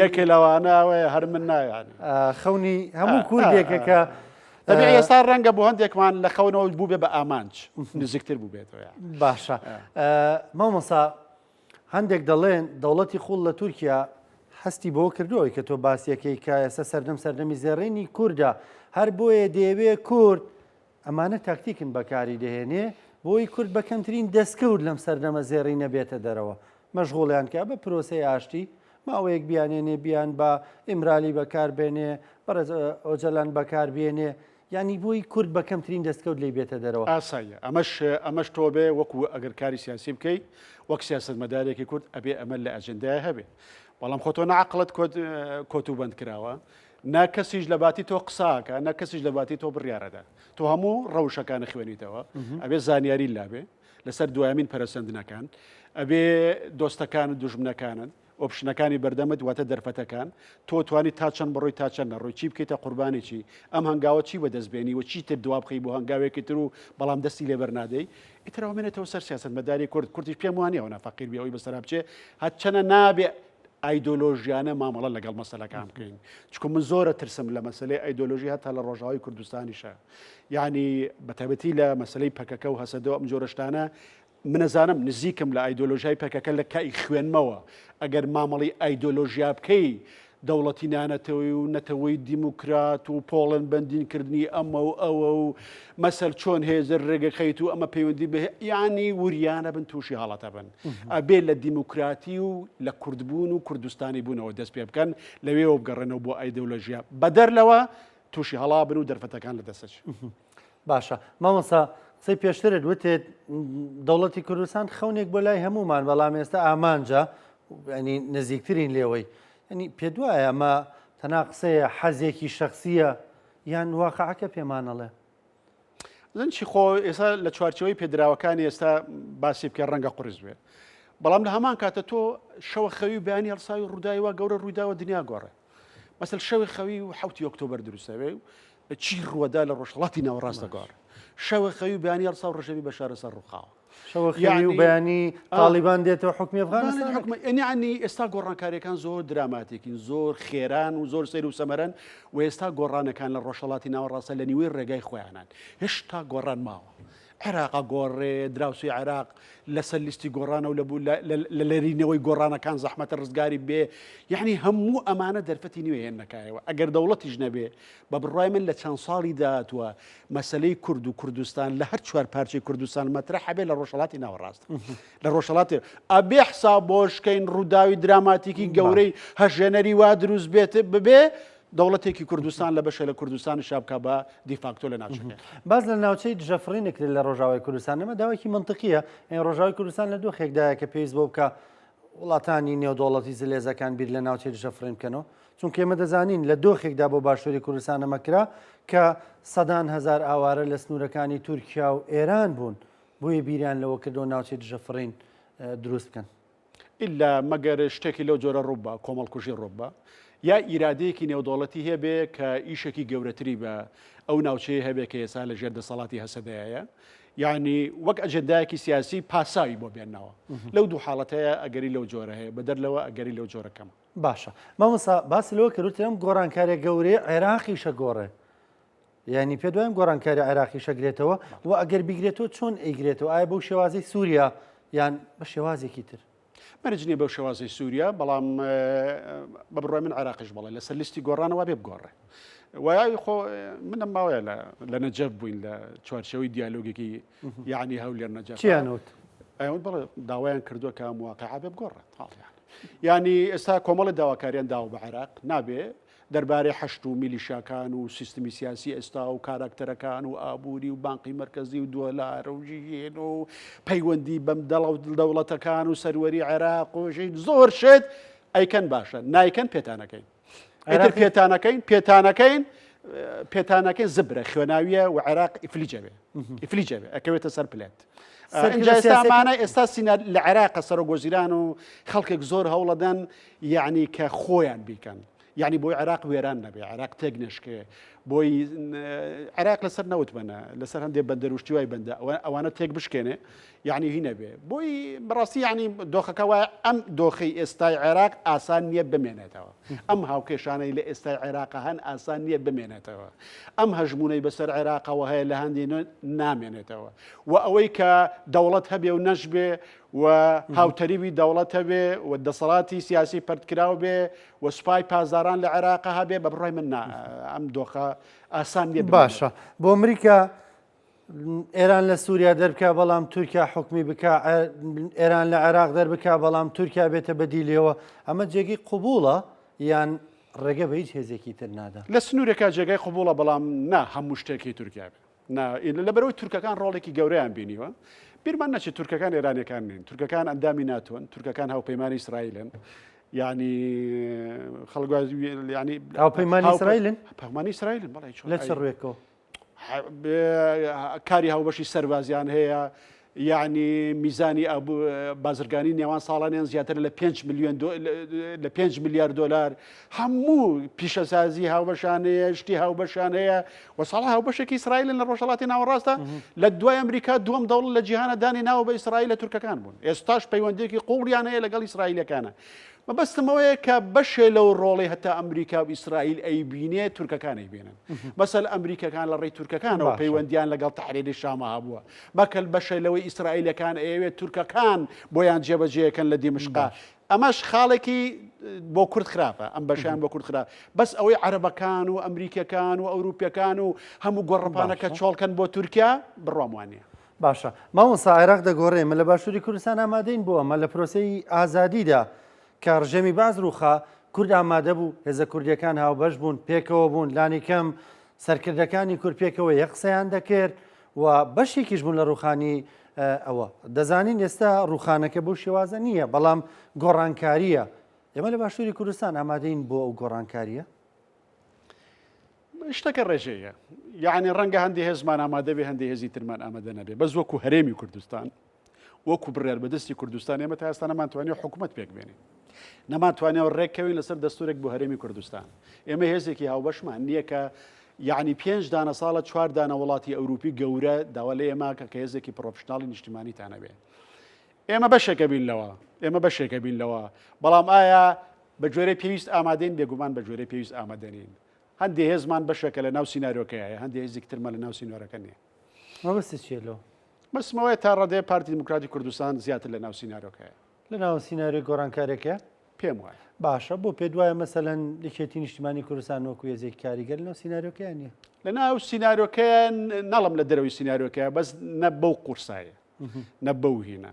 یەکێ لەوانەوە هەر من نایانی خەونی هەموو کوردێکە کە دەبێت ئێستا ڕەنگە بۆ هەندێکمان لە خەونەوە بوو بێ بە ئامانج نزیکتر بوو بێتەوە باشە مامۆسا هەندێک دەڵێن دەوڵەتی خوڵ لە تورکیا هەستی بۆ کردووە کە تۆ باسیەکەی کە ئێستا سەردەمی زێڕینی کووردە هەر بۆیە دەیەوێ کورد ئەمانە تاکتیکن بەکاری دەهێنێ بۆی کورد بە کەمترین دەستکەوت لەم سەردەمە زێڕی نەبێتە دەرەوە مەشغوڵیان کە بە پرۆسەی ئاشتی ماوەیەک بیانێنێ بیان بە ئیمرالی بەکاربێنێ بەڕێز ئۆجەلان بەکاربێنێ ینی بۆی کورد بە کەمترین دەستکەوت لی بێتە دەرەوە ئاساییە ئەمەش تۆ بێ وەکو ئەگەر کاری سیاسی بکەیت وەک سیاسەتمەدارێکی کورد ئەبێ ئەمە لە ئەجندای هەبێ بەڵام خۆ تۆ نەعەقڵت کۆت و بەند کراوە نا کەسیش لە باتی تۆ قساکە نا کەسیش لە باتی تۆ بڕیارەدا تۆ هەموو ڕەوشەکانە خوێنیتەوە ئەبێ زانیاری لابێ لەسەر دوایمین پەرەسەندنەکان ئەبێ دۆستەکان و دوژمنەکانن ئۆپشنەکانی بەردەمت واتە دەرفەتەکان تۆ توانی تا چەند بڕۆی تا چەند نەڕۆی چی بکەیتە قوربانێکی ئەم هەنگاوە چی بەدەستبێنی و چی تر دوا بخەی بۆ هەنگاوێکی تر و بەڵام دەستی لێبەر نادەی ئیترەوە منێتەوە سەر سیاسەتمەداری کوردیش پێم وانیەوە نافەقیر بێ ئەوی بەسەرا بچێ هەرچەنە نابێ ئایدۆلۆژیانە مامەڵە لەگەڵ مەسەلەکان بکەین چکە من زۆرە ترسم لە مەسلەی ئایدۆلۆژی هەتا لە ڕۆژاوی کوردستانیشە یعنی بەتابەتی لە مەسلەی پەکەکە و هەسەدەوە ئەم جۆرەشتانە منەزانم نزیکم لە ئایدۆلۆژیای پەکەکە لە کای خوێنمەوە ئەگەر مامەڵی ئایدۆلۆژیا بکەی دەوڵەتی نانەتەوەی و نەتەوەی دیموکرات و پۆڵەن بەندینکردنی ئەمە و ئەوە و مەسەل چۆن هێزر ڕێگەخەیت و ئەمە پەیوەندی بە یانی وریانە بن تووشی هەڵەتە بن ئەبێ لە دیموکراتی و لە کوردبوون و کوردستانی بوونەوە دەست پێ بکەن لەوێەوە بگەڕێنەوە بۆ ئایدۆلۆژیا بەدەر لەوە تووشی هەڵا بن و دەرفەتەکان لە دەستەچ باشە مامۆسا قسەی پێشترت وتێت دەوڵەتی کوردستان خەونێک بۆ لای هەمومان بەڵام ئێستا ئامانجە ینی نزیکترین لێوەی ینی پێ دوایە ئەمە تەنا قسەیە حەزێکی شخصیە یان واقعەکە پێمانەڵێ زنچی خۆ ئێستا لە چوارچەوەی پێدراوەکانی ئێستا باسی بکە ڕەنگە قورس بێ بەڵام لە هەمان کاتە تۆ شەوە خەوی بەیانی هەڵساوی ڕووداوە گەورە ڕوویداوە دنیا گۆڕێ مەسەل شەوی خەوی و 7 ئۆکتۆبەر دروستەوێ و چی ڕووەدا لە ڕۆژهەڵاتی ناوەڕاستە گۆڕ شەوە خەوی بەیانی هەڵسا و ڕەشەوی بەشارە سەر ڕووخاوە شەوە خەوی و بەیانی تاڵیبان دێتەوە حکمی ئەفغانستان ینی ئێستا گۆڕانکاریەکان زۆر دراماتێکین زۆر خێران و زۆر سەیر و سەمەرەن و ئێستا گۆڕانەکان لە ڕۆژهەڵاتی ناوەڕاستە لە نیوەی ڕێگای خۆیانان هێشتا گۆڕان ماوە عێراقا گۆڕێ دراوسی عێراق لەسەر لیستی گۆڕانە و لە لەرینەوەی گۆڕانەکان زەحمەتە ڕزگاری بێ یعنی هەموو ئەمانە دەرفەتی نوێ هێنەکایەوە ئەگەر دەوڵەتیش نەبێ بە بڕای من لە چەند ساڵی داهاتوە مەسلەی کورد و کوردستان لە هەر چوار پارچەی کوردستان مەترەح هەبێ لە ڕۆژهەڵاتی ناوەڕاست لە ڕۆژهەڵاتی ئەبێ حساب بۆشکەین ڕووداوی دراماتیکی گەورەی هەژێنەری وا دروست بێت ببێ دەوڵەتێکی کوردستان لە بەشە لە کوردستان شابکە بە دیفاکتۆ لە ناوچەکە باز لە ناوچەی دژەفڕینێکرێت لە ڕۆژاوای کوردستان ئەمە داوایکی منطقیە ئەین ڕۆژاوی کوردستان لە دۆخێکدایە کە پێویست بۆ بکە وڵاتانی نێودوڵەتی زلێزەکان بیر لە ناوچەی دژەفڕین بکەنەوە چونکە ئێمە دەزانین لە دۆخێکدا بۆ باشووری کوردستان ئەمەکرا کە سەدان هەزار ئاوارە لە سنوورەکانی تورکیا و ئێران بوون بۆیە بیریان لەوە کردەوە ناوچەی دژەفڕین دروست بکەن ئللا مەگەر شتێکی لەو جۆرە ڕووبە کۆمەڵکوژی ڕووبە یا ئیرادەیەکی نێودوڵەتی هەبێ کە ئیشێکی گەورەتری بە ئەو ناوچەیە هەبێ کە ئێستا لە ژێر دەسەڵاتی هەسەدایە یعنی وەک ئەجندایەکی سیاسی پاساوی بۆ بێننەوە لەو دوو حاڵەتەیە ئەگەری لەو جۆرە هەیە بەدەرلەوە ئەگەری لەو جۆرەکەم باشە مامۆستا باسی لەوە کردوترم گۆڕانکاریە گەورەی عێراقیشە گۆڕێ یعنی پێ دواییم گۆڕانکاری عێراقی شەگرێتەوە و ئەگەر بیگرێتەوە چۆن ئەیگرێتەوە ئایا بەو شێوازەی سووریا یان بە شێوازێکی تر مەرجنی بەو شێوازەی سووریا بەڵام بە بڕای من عێراقیش بڵێ لەسەر لیستی گۆڕانەوە بێ بگۆڕێ وای خۆ منم ماوەیە لە نەجەف بووین لە چوارچەوەی دیالۆگێکی یعنی هەولێر نەجەف چیانوت ئەوت بڵێ داوایان کردووە کە مواقعە بێ بگۆڕێت یعنی ئێستا کۆمەڵی داواکاریان داوە بە عێراق نابێ دەربارەی حەشت و میلیشاکان و سیستمی سیاسی ئێستا و کاراکتەرەکان و ئابووری و بانقی مرکزی و دۆلار و ژیێن و پەیوەندی بەم دەوڵەتەکان و سەروەری عێراق و ژین زۆر شێت ئەیکەن باشە نایکەن پێتانەکەین ئەتر پێتانەکەین زبرە خوێناویە و عێراق ئیفلیجەبێ ئەکەوێتە سەر پلێت ئێستامانە ئێستا سینە لە عێراقە سەرۆگۆزیران و خەڵکێک زۆر هەوڵەدەن یعنی کە خۆیان بیکەن یعنی بۆی عێراق وێران نەبێ عێراق تێک نشکێ بۆی عێراق لەسەر نەوتمەنە لەسەر هەندێک بەندەروشتیوای بەندە ئەوانە تێک بشکێنێ یعنی هی نەبێ بۆی بڕاستی ینی دۆخەکە وایە ئەم دۆخی ئێستای عێراق ئاسان نییە بمێنێتەوە ئەم هاوکێشانەی لە ئێستای عێراقە هەن ئاسان نییە بمێنێتەوە ئەم هەژمونەی بەسەر عێراقەوە هەیە لە هەندی نامێنێتەوە و ئەوەی کە دەوڵەت هەبێ و نەشبێ و هاوتەریوی دەوڵەت هەبێ و دەسەڵاتی سیاسی پەرتکراو بێ و سوپای پازاران لە عێراقە هەبێ بە بڕای من ئەم دۆخە ئاسان نیە باشە بۆ ئەمریکا ئێران لە سووریا دەربکە بەڵام تورکیا حکمی بکە ئێران لە عێراق دەربکە بەڵام تورکیا بێتە بەدیلەوە ئەمە جێگەی قوبوڵە یان ڕێگە بە هیچ هێزێکی تر نادا لە سنوورێکا جێگای قوبوڵە بەڵام نا هەموو شتێکی تورکیا بێ لەبەرەوەی تورکەکان ڕۆڵێکی گەورەیان بینیوە بیرمان نەچێت تورکەکان ئێرانیەکان نین تورکەکان ئەندامی ناتوان تورکەکان هاوپەیمانی ئیسرائیلن یعنی خەڵک ینی هاوپەیمانی ئیسرائیلن پەیمانی ئیسرائیلن بەڵێ لە چ ڕوێکەوە کاری هاوبەشی سەربازیان هەیە یعنی میزانی بازرگانی نێوان ساڵانیان زیاتر لە 5 میلیارد دلار هەموو پیشەسازی هاوبەشانەیە شتی هاوبەشان هەیە و ساڵ هاوبەشێکی ئیسرائیلن لە ڕۆژهەڵاتی ناوەڕاستە لە دوای ئەمریکا دووەم دەوڵەت لە جیهانە دانی ناوە بە ئیسرائیل لە تورکەکان بوون ئێستاش پەیوەندێکی قوڵیان هەیە لەگەڵ ئیسرائیلەکانە مەبەستمەوەیە کە بەشێ لەو ڕۆڵی هەتا ئەمریکا و ئیسرائیل ئەیبینێ تورکەکانی بینن بەسەل ئەمریکەکان لە ڕێی تورکەکانەوە پەیوەندیان لەگەڵ تەحریری شامە هەبووە بەکەل بەشە لەوەی ئیسرائیلەکان ئەوێت تورکەکان بۆیان جێبەجێەکەن لە دیمشقا ئەمەش خاڵێکی بۆ کورد خراپە ئەم بەشیان بۆ کورد خراپ بەس ئەوەی عەرەبەکان و ئەمریکەکان و ئەوروپیەکان و هەموو گۆڕەپانەکە چۆڵکەن بۆ تورکیا بڕواموانە باشە مامۆستا عێراق دەگۆڕێمە لە باشووری کوردستان ئامادەین بۆ ئەمە لە پرۆسەی ئازادیدا کە ڕژێمی باز ڕووخا کورد ئامادە بوو هێزە کوردیەکان هاوبەش بوون پێکەوە بوون لانی کەم سەرکردەکانی کورد پێکەوە یەک قسەیان دەکرد و بەشێکیش بوون لە ڕووخانی ئەوە دەزانین ئێستا ڕووخانەکە بۆ شێوازە نییە بەڵام گۆڕانکاریە ئێمە لە باشووری کوردستان ئامادەین بۆ ئەو گۆڕانکاریە شتەکە ڕێژەیە یعنی ڕەنگە هەندی هێزمان ئامادە بێ هەندی هێزی ترمان ئامادە نەبێ بەس وەکو هەرێمی کوردستان وەکو بڕیار بەدەستی کوردستان ئێمە تا ئێستا نەمانتوانێت حکوومەت پێک بێنین نەمانتوانێت ڕێککەوین لەسەر دەستورێک بۆ هەرێمی کوردستان ئێمە هێزێکی هاوبەشمان نییە کە یعنی 5 دانە ساڵە 4 دانە وڵاتی ئەوروپی گەورە داوا لە ئێمە کە هێزێکی پرۆفشناڵی نیشتیمانیتانە بێ ئێمە بەشێکە بین لەوە بەڵام ئایا بە جۆرەی پێویست ئامادەین بێگومان بە جۆرەی پێویست ئامادەنین هەندێک هێزمان بەشەکە لە ناو سیناریۆکەیە هەندێک هێزێک ترمە لە ناو سینۆرەکە نییە مەبەستی چێلەوە بەسمەوەی تا ڕادێ پارتی دموکراتی کوردستان زیاتر لە ناو سینناۆکەیە لە ناو سینناۆی گۆڕانکارێکە پێم وایە باشە بۆ پێ دوایە مەسەلەن لەکێتی نیشتیمانی کوردستان وەکو ێزێک کاریگەر لەناو سینناۆکەیان نیە لە ناو سینناۆکەیە نەڵم لە دەرەوەی سینناۆکەیە بەس نە بەو قورسایە نە بەو هینە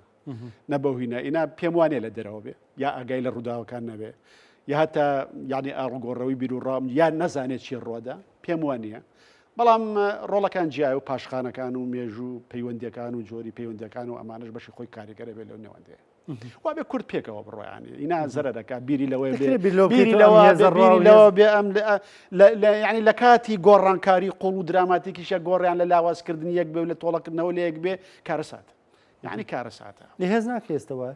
نە بەو هینە ئینا پێم وانێ لە دەرەوە بێ یا ئەگای لە ڕووداوەکان نەبێ یا هەتا یعنی ئاڕگۆڕەوەی بیر و ڕام یان نەزانێت چی ڕۆدا پێم وانە بەڵام ڕۆڵەکان جیای و پاشخانەکان و مێژوو پەیوەندەکان و جۆری پەیوەندەکان و ئەمانش بەشی خۆی کاریگەرە بێت لەو نێوەندەیە وا بێ کورد پێکەوە بڕۆیانی ئینا زەرە دەکات بیری لەوەی بێ ئەم ینی لە کاتی گۆڕانکاری قوڵ و دراماتێکیشە گۆڕیان لە لاوازکردنی یەک بێ و لە تۆڵەکردنەوە لە یەک بێ کارەسات یعنی کارەساتە لە هێز ناکەێستەوە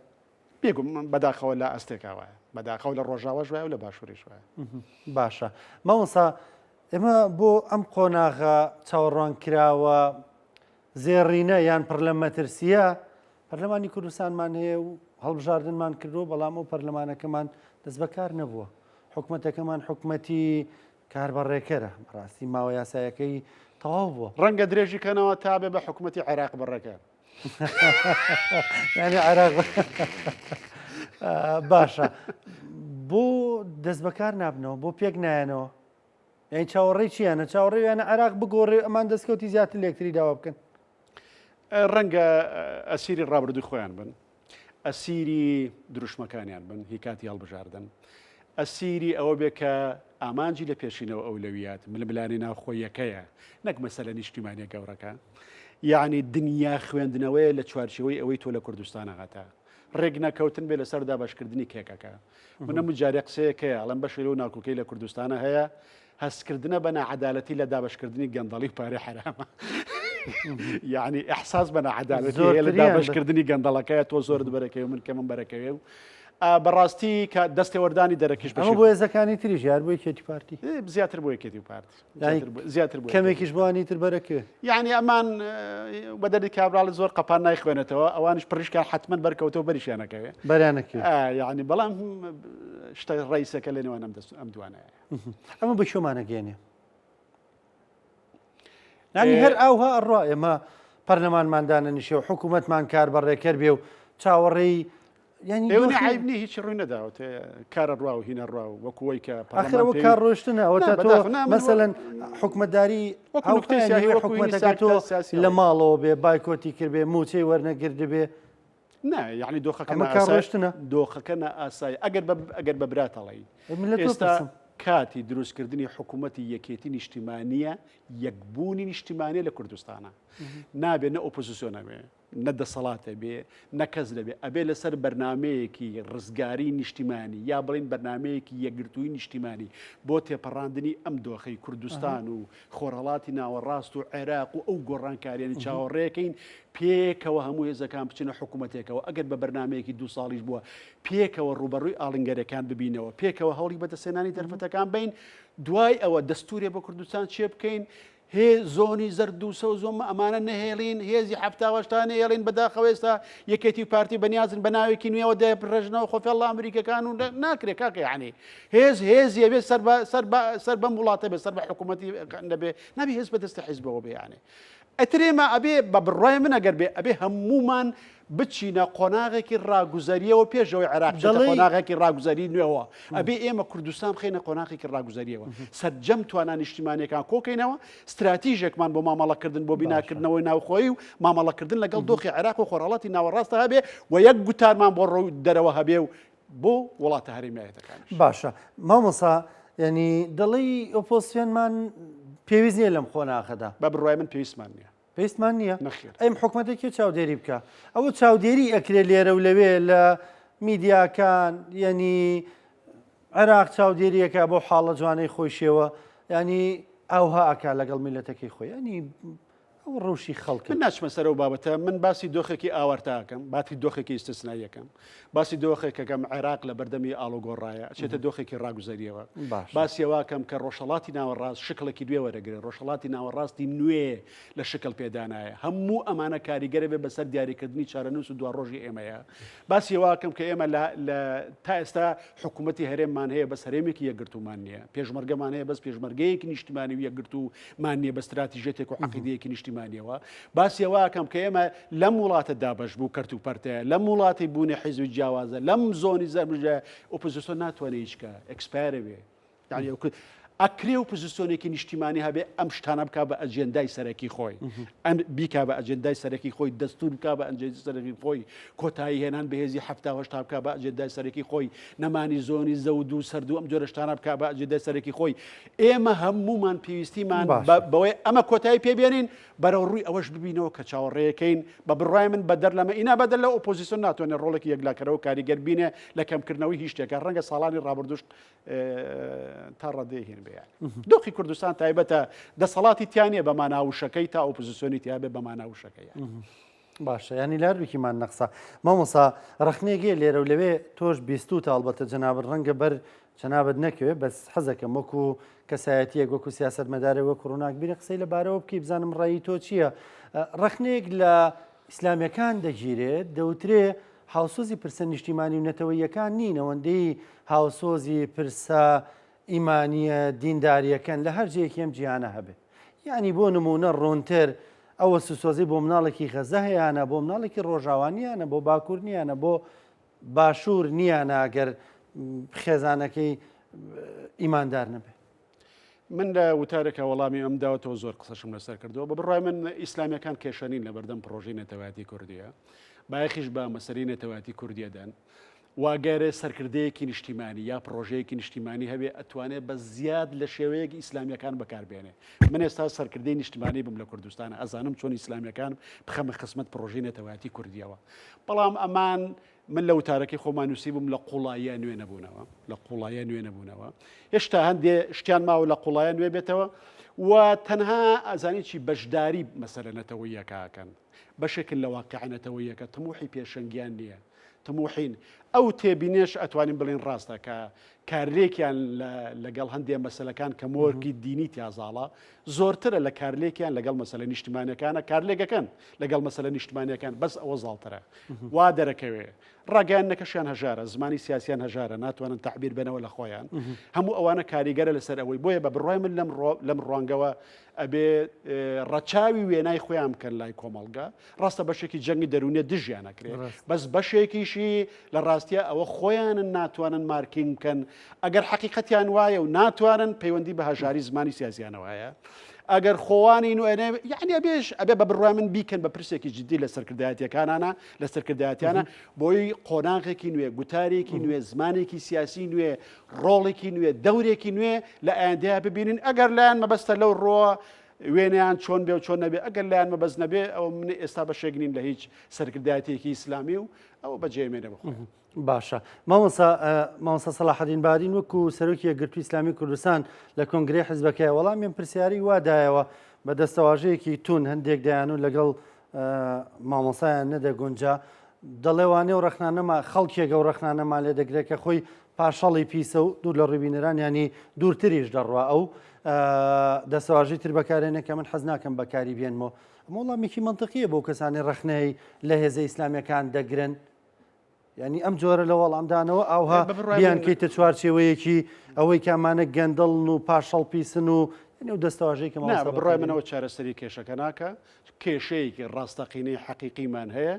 بێگوم بەداخەوە لە ئەستێکاوە بەداخەوە لە ڕۆژاوەش وایە و لە باشووریش وایە باشە ماوەسا ئێمە بۆ ئەم قۆناغە چاوەڕوان کراوە زێڕینە یان پەرلەمەترسیە پەرلەمانی کوردستانمان هەیە و هەڵبژاردنمان کردو بەڵام ئەو پەرلەمانەکەمان دەست بەکار نەبووە حکوومەتەکەمان حکوومەتی کاربەڕێکەرە بەڕاستی ماوە یاسایەکەی تەواو بووە ڕەنگە درێژیکەنەوە تا بێ بە حکوومەتی عێراق بڕێکە ینی عێراق باشە بۆ دەست بەکار نابنەوە بۆ پێک نایەنەوە یعنی چاوەڕێی چیانە چاوەڕێیانە عێراق بگۆڕێ ئەمان دەستکەوتی زیاتر لێکتری داوا بکەن ڕەنگە ئەسیری ڕابردوو خۆیان بن ئەسیری دروشمەکانیان بن هی کاتی هەڵبژاردن ئەسیری ئەوە بێ کە ئامانجی لە پێشینەوە ئەولەویات ململانی ناوخۆیەکەیە نەک مەسەلە نیشتیمانیە گەورەکە یعنی دنیا خوێندنەوەی لە چوارچەوەی ئەوەی تۆ لە کوردستانە هەتا ڕێک نەکەوتن بێ لەسەر دابشکردنی کێکەکە منە مجارێ قسەیەکەیە ئەڵەم بەشی لەو ناکوکەی لە کوردستانە هەیە هەستکردنە بە نەعەدالەتی لە دابشکردنی گەندەڵی پارێ حرامە یعنی ئەحساس بە نەعەدالەتی هەیە لە دابشکردنی گەندەڵەکەیە تۆ زۆرت بەرەکەوێ من کە من بەرەکەوێ و بەڕاستی کە دەستی وەردانی دەرەکیش ئەمە بۆ ێزەکانی تریژ یار بۆی کێتی پارتی زیاتر بۆ یەکێتی پارتی زیاتر بۆ کەمێکیش بوانی تر بەرەکەوێ یعنی ئەمان بەدەری کابراڵ زۆر قەپان نایخوێنێتەوە ئەوانش پڕیشکان حتمما بەرکەوتەوە بەریشیانەکەوێ بەریانەکەوێ یعنی بەڵام شتە ڕئیسەکە لێنەوە ئەم دوانەیە ئەمە بە شۆمانەگەێنێ نانی هەر ئاوها ئەڕوا ئێمە پەرلەمانماندانە نیشێ و حکوومەتمان کار بەڕێکەر بێ و چاوەڕێی ئێوەی عیبنی هیچ ڕووی نەداوت کارە ڕوا و هینە ڕوا و وەکوەوەی کە ئەخرەوە کار ڕۆشتنە ئەوە تا تۆ مەسەلەن حکومەتداری حکوومەتەکە تۆ لە ماڵەوە بێ بایکۆتی کردبێ موچەی وەرنەگرد بێ نه یعنی دۆخەکە ڕۆشتنە دۆخەکە ئاسایی ئەگەر بە براتەڵی ئێستا کاتی دروستکردنی حکوومەتی یەکێتی نیشتیمانیە یەکبوونی نیشتیمانیە لە کوردستانە نابێت نە ئۆپۆزیسیۆنە بێ نە دەسەڵاتە بێ نە کەس دەبێ ئەبێ لەسەر بەرنمەیەکی ڕزگاری نیشتیمانی یا بڵین بەرنمەیەکی یەکگرتووی نیشتیمانی بۆ تێپەڕاندنی ئەم دۆخەی کوردستان و خۆڕەڵاتی ناوەڕاست و عێراق و ئەو گۆڕانکاریانی چاوەڕێەکەین پێکەوە هەموو هێزەکان بچنە حکوومەتێکەوە ئەگەر بە بەرنمەیەکی 2 ساڵیش بووە پێکەوە ڕوبەڕووی ئاڵنگەرەکان ببینەوە پێکەوە هەوڵی بەدەسێنانی دەرفەتەکان بین دوای ئەوە دەستورێ بە کوردستان چێ بکەین هێ زۆنی زەرد و سە و زۆمە ئەمانە نەهێڵین هێزی هەفتاوەشتانە هێڵین بەداخەوە ئێستا یەکێتی و پارتی بەنیازن بە ناوێکی نوێەوە دەپڕژنەوە خۆفێڵ ئەمریکەکان و ناکرێت کاکە یعنی هێزیە بێت سەر بەم وڵاتە بێت سەر بە حکوومەتی نەبێ نابێ هێز بەدەستی حیزبەوە بێ یعنی ئەترێمە ئەبێ بە بڕای من ئەگەر بێ ئەبێ هەمومان بچینە قۆناغێکی ڕاگوزاریەوە پێشەوەی عێراق قۆناغێکی ڕاگوزاری نوێەوە ئەبێ ئێمە کوردستان بخینە قۆناغێکی ڕاگوزاریەوە سەرجەم توانان نیشتیمانیەکان کۆکەینەوە استراتیژێکمان بۆ مامەڵەکردن بۆ بیناکردنەوەی ناوخۆی و مامەڵەکردن لەگەڵ دۆخی عێراق و خۆڕەڵاتی ناوەڕاستە هەبێ و یەک گوتارمان بۆ ڕۆی دەرەوە هەبێ و بۆ وڵاتە هەرێمیایەتەکان باشە مامۆسا ینی دڵی ئۆپۆسیۆنمان پێویست نییە لەم خۆناغەدا بە بڕای من پێویستمان نییە پێویستمان نییە ئەم حکوومەتێکی چاودێری بکە ئەوە چاودێری ئەکرێ لێرە و لەوێ لە میدیاکان ینی عێراق چاودێریەکە بۆ حاڵە جوانەی خۆی شێوە ینی ئەوها ئەکا لەگەڵ میلەتەکەی خۆی ینی ئەو ڕوشی خەڵک من ناچمە سەر و بابەتە من باسی دۆخێکی ئاوارتاکەم باتی دۆخێکی ئیسtisnایەکەم باسی دۆخێکەکەم عێراق لە بەردەمی ئاڵۆگۆڕایە ئەچێتە دۆخێکی ڕاگوزاریەوە باسیەواکەم کە ڕۆژهەڵاتی ناوەڕاست شکڵێکی دوێ وەرەگرێت ڕۆژهەڵاتی ناوەڕاستی نوێ لە شکل پێدانایە هەموو ئەمانە کاریگەرە بێ بەسەر دیاریکردنی چارەنووس و دوا ڕۆژی ئێمەیە باسیەواکەم کە ئێمە لە تا ئێستا حکوومەتی هەرێممان هەیە بەس هەرێمێکی یەکگرتومان نییە پێشمەرگەمان هەیە بەس پێشمەرگەیەکی نیشتیمانی و یەکگرتومان نییە بە استراتیژێتێک و عەقیدەیەکی نیشتیمانی نیشتیمانیەوە باسیەوەکەم کە ئێمە لەم وڵاتە دابش بوو کەرت و پەرتەیە لەم وڵاتی بوونی حیزبی جیاوازە لەم زۆنی زەرمژە ئۆپۆزیسیۆن ناتوانێت هیچ کە ئەکسپایرە بێ ئەکرێ و پزیسیۆنێکی نیشتیمانی هەبێ ئەم شتانە بک بە ئەجێندای سەرەکی خۆی ئەم بیکا بە ئەجێندای سەرەکی خۆی دەستور بک بە ئەنجێزی سەرەکی خۆی کۆتایی هێنان بەهێزی هەفتاهشتا بک بە ئەجێندای سەرەکی خۆی نەمانی زۆنی زەود و سەردوو ئەم جۆرە شتانە بک بە ئەجێندای سەرەکی خۆی ئێمە هەمومان پێویستیمان بەوەی ئەمە کۆتایی پێبێنین بەرەو ڕووی ئەوەش ببینەوە کە چاوەڕێیەکەین بە بڕای من بەدەر لەمە ئینا بەدەر لە ئۆپۆزیسیۆن ناتوانێت ڕۆڵێکی یەکلاکەرەوە کاریگەر بینێ لە کەمکردنەوەی هیچ شتێکە ڕەنگە ساڵانی ڕابردوش تا ڕادێهێن بێیان دۆخی کوردستان تایبەتە دەسەڵاتی تیانە بە ماناوشەکەی تا ئۆپۆزیسیۆنی تیابێ بە ماناوشەکەی باشە ینی لارویکیمان نەقسا مامۆسا ڕخنێگێ لێرە و لەوێ تۆش بیستوت هەڵبەتە جەناب ڕەنگە بەر جەنابەت نەکەوێت بەس حەزەکەم وەکو کەسایەتیەک وەکو سیاست مەدارە وەکو ڕووناک بیرە قسەی لەبارەوە بکەی بزانم ڕایی تۆ چییە ڕخنێک لە ئیسلامیەکان دەگیرێت دەوترێ هاوسۆزی پرسە نیشتیمانی و نەتەوەیەکان نین ئەوەندەی هاوسۆزی پرسە ئیمانیە دینداریەکەن لە هەر جەیەکی ئەم جیهانە هەبێت یعنی بۆ نمونە ڕۆنتر ئەوە سوسۆزی بۆ مناڵێکی غەزە هەیەانە بۆ مناڵێکی ڕۆژاوانیانە بۆ باکوور نیانە بۆ باشوور نیانە ئەگەر خێزانەکەی ئیماندار نەبێت من لە وتارێکە وەڵامی ئەم داوەتەوە زۆر قسەشم لەسەر کردەوە بە بڕای من ئیسلامیەکان کێشەنین لە بەردەم پرۆژەی نەتەوەیەتی کوردیە بایەخیش بە مەسەلەی نەتەوەیەتی کوردیەدەن واگەرە سەرکردەیەکی نیشتیمانی یا پرۆژەیەکی نیشتیمانی هەبێ ئەتوانێت بە زیاد لە شێوەیەکی ئیسلامیەکان بەکاربێنێ من ئێستا سەرکردەی نیشتیمانی بم لە کوردستانە ئەزانم چۆن ئیسلامیەکان بخەمە خزمەت پرۆژەی نەتەوەیەتی کوردیەوە بەڵام ئەمان من لە وتارەکەی خۆمان نووسی بووم لە قوڵایە نوێ نەبوونەوە لە قوڵایە نوێ نەبوونەوە هێشتا هەندێ شتیان ماوە لە قوڵایە نوێ بێتەوە و تەنها ئەزانێکی بەشداری مەسەلە نەتەوەیەکەکەن بەشێکن لە واقعەتەوەیەکە تموحی پێشەنگیان نییە تموحین ئەو تێبینێش ئەتوانین بڵێن ڕاستە کە کارلێکیان لەگەڵ هەندێک مەسەلەکان کە مۆرگی دینی تیازاڵە زۆرترە لە کارلێکیان لەگەڵ مەسەلە نیشتیمانیەکانە کارلێکەکەن لەگەڵ مەسەلە نیشتیمانیەکان بەس ئەوە زاڵترە وا دەرەکەوێ ڕاگەیانەکەشیان هەژارە زمانی سیاسیان هەژارە ناتوانن تعبیر بنەوە لە خۆیان هەموو ئەوانە کاریگەرە لەسەر ئەوەی بۆیە بە بڕای من لەم ڕوانگەوە ئەبێ ڕەچاوی وێنای خۆیان بکەن لای کۆمەڵگا ڕاستە بەشێکی جەنگی دەرونێ دژیانەکرێت بەس بەشێکیشی لە ڕاستیە ئەوە خۆیانن ناتوانن مارکینگ بکەن ئەگەر حقیقەتیان وایە و ناتوانن پەیوەندی بە هەژاری زمانی سیاسیانەوەیە ئەگەر خۆوانی یعنی ئەبێش ئەبێ بە بڕای من بیکەن بە پرسێکی جدی لە سەرکردایەتیەکانانە لە سەرکردایەتیانە بۆی قۆناغێکی نوێ گوتارێکی نوێ زمانێکی سیاسی نوێ ڕۆڵێکی نوێ دەورێکی نوێ لە ئایندەیە ببینن ئەگەر لایەن مەبەستە لەو ڕۆ وێنیان چۆن بێ و چۆن نەبێ ئەگەر لایەن مەبەست نەبێ ئەو من ئێستا بەشێگنین لە هیچ سەرکردایەتێکی ئیسلامی و ئەوە بەجێمێنە بخۆن باشە مامۆستا سەلاحەدین بارین وەکو سەرۆکی یەکگرتووی ئیسلامی کوردستان لە کۆنگرەی حیزبەکەی وەڵامیان پرسیاری وادایەوە بە دەستەواژەیەکی تون هەندێک دایان و لەگەڵ مامۆسایان نەدەگونجا دەڵێوانێ و ڕەخنانەما خەڵکێکە و ڕەخنانەما لێ دەگرێت کە خۆی پاشەڵی پیسە و دوور لە ڕووبینەران ینی دوورتریش دەڕوا ئەو دەستەواژەی تر بەکارێنە کە من حەز ناکەم بەکاری بێنمەوە وەڵامێکی منطقیە بۆ کەسانی ڕەخنەی لە هێزە ئیسلامیەکان دەگرن ینی ئەم جۆرە لە وەڵامدانەوە ئەوها بیان کەیتە چوارچێوەیەکی ئەوەی کامانە گەندەڵن و پاشەڵ پیسن و و دەستەواژەی کە بڕای منەوە چارەسەری کێشەکە ناکە کێشەیەکی ڕاستەقینەی حەقیقیمان هەیە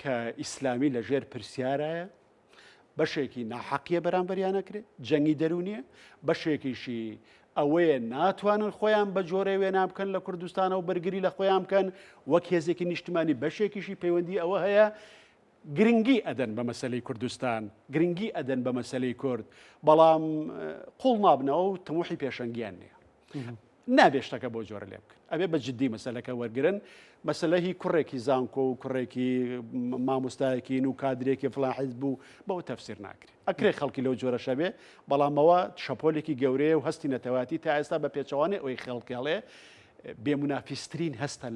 کە ئیسلامی لە ژێر پرسیارایە بەشێکی ناحەقیە بەرامبەریان نەکرێت جەنگی دەرونیە بەشێکیشی ئەوەیە ناتوانن خۆیان بە جۆرە وێنام بکەن لە کوردستانە و بەرگری لە خۆیان بکەن وەک هێزێکی نیشتیمانی بەشێکیشی پەیوەندی ئەوە هەیە گرنگی ئەدەن بە مەسەلەی کوردستان گرنگی ئەدەن بە مەسەلەی کورد بەڵام قوڵ نابنەوە و تەموحی پێشەنگیان نییە نابێشتەکە بۆ جۆرە لێ بکەن ئەبێ بە جددی مەسەلەکە وەرگرن مەسەلەی کوڕێکی زانکۆ و کوڕێکی مامۆستایەکین و کادرێکی فڵان حیزب بوو بەوە تەفسیر ناکرێت ئەکرێ خەڵکی لەو جۆرە شەبێ بەڵامەوە شەپۆلێکی گەورەیە و هەستی نەتەواتی تا ئێستا بە پێچەوانێ ئەوەی خەڵکیاڵێ بێمونافیسترین هەستە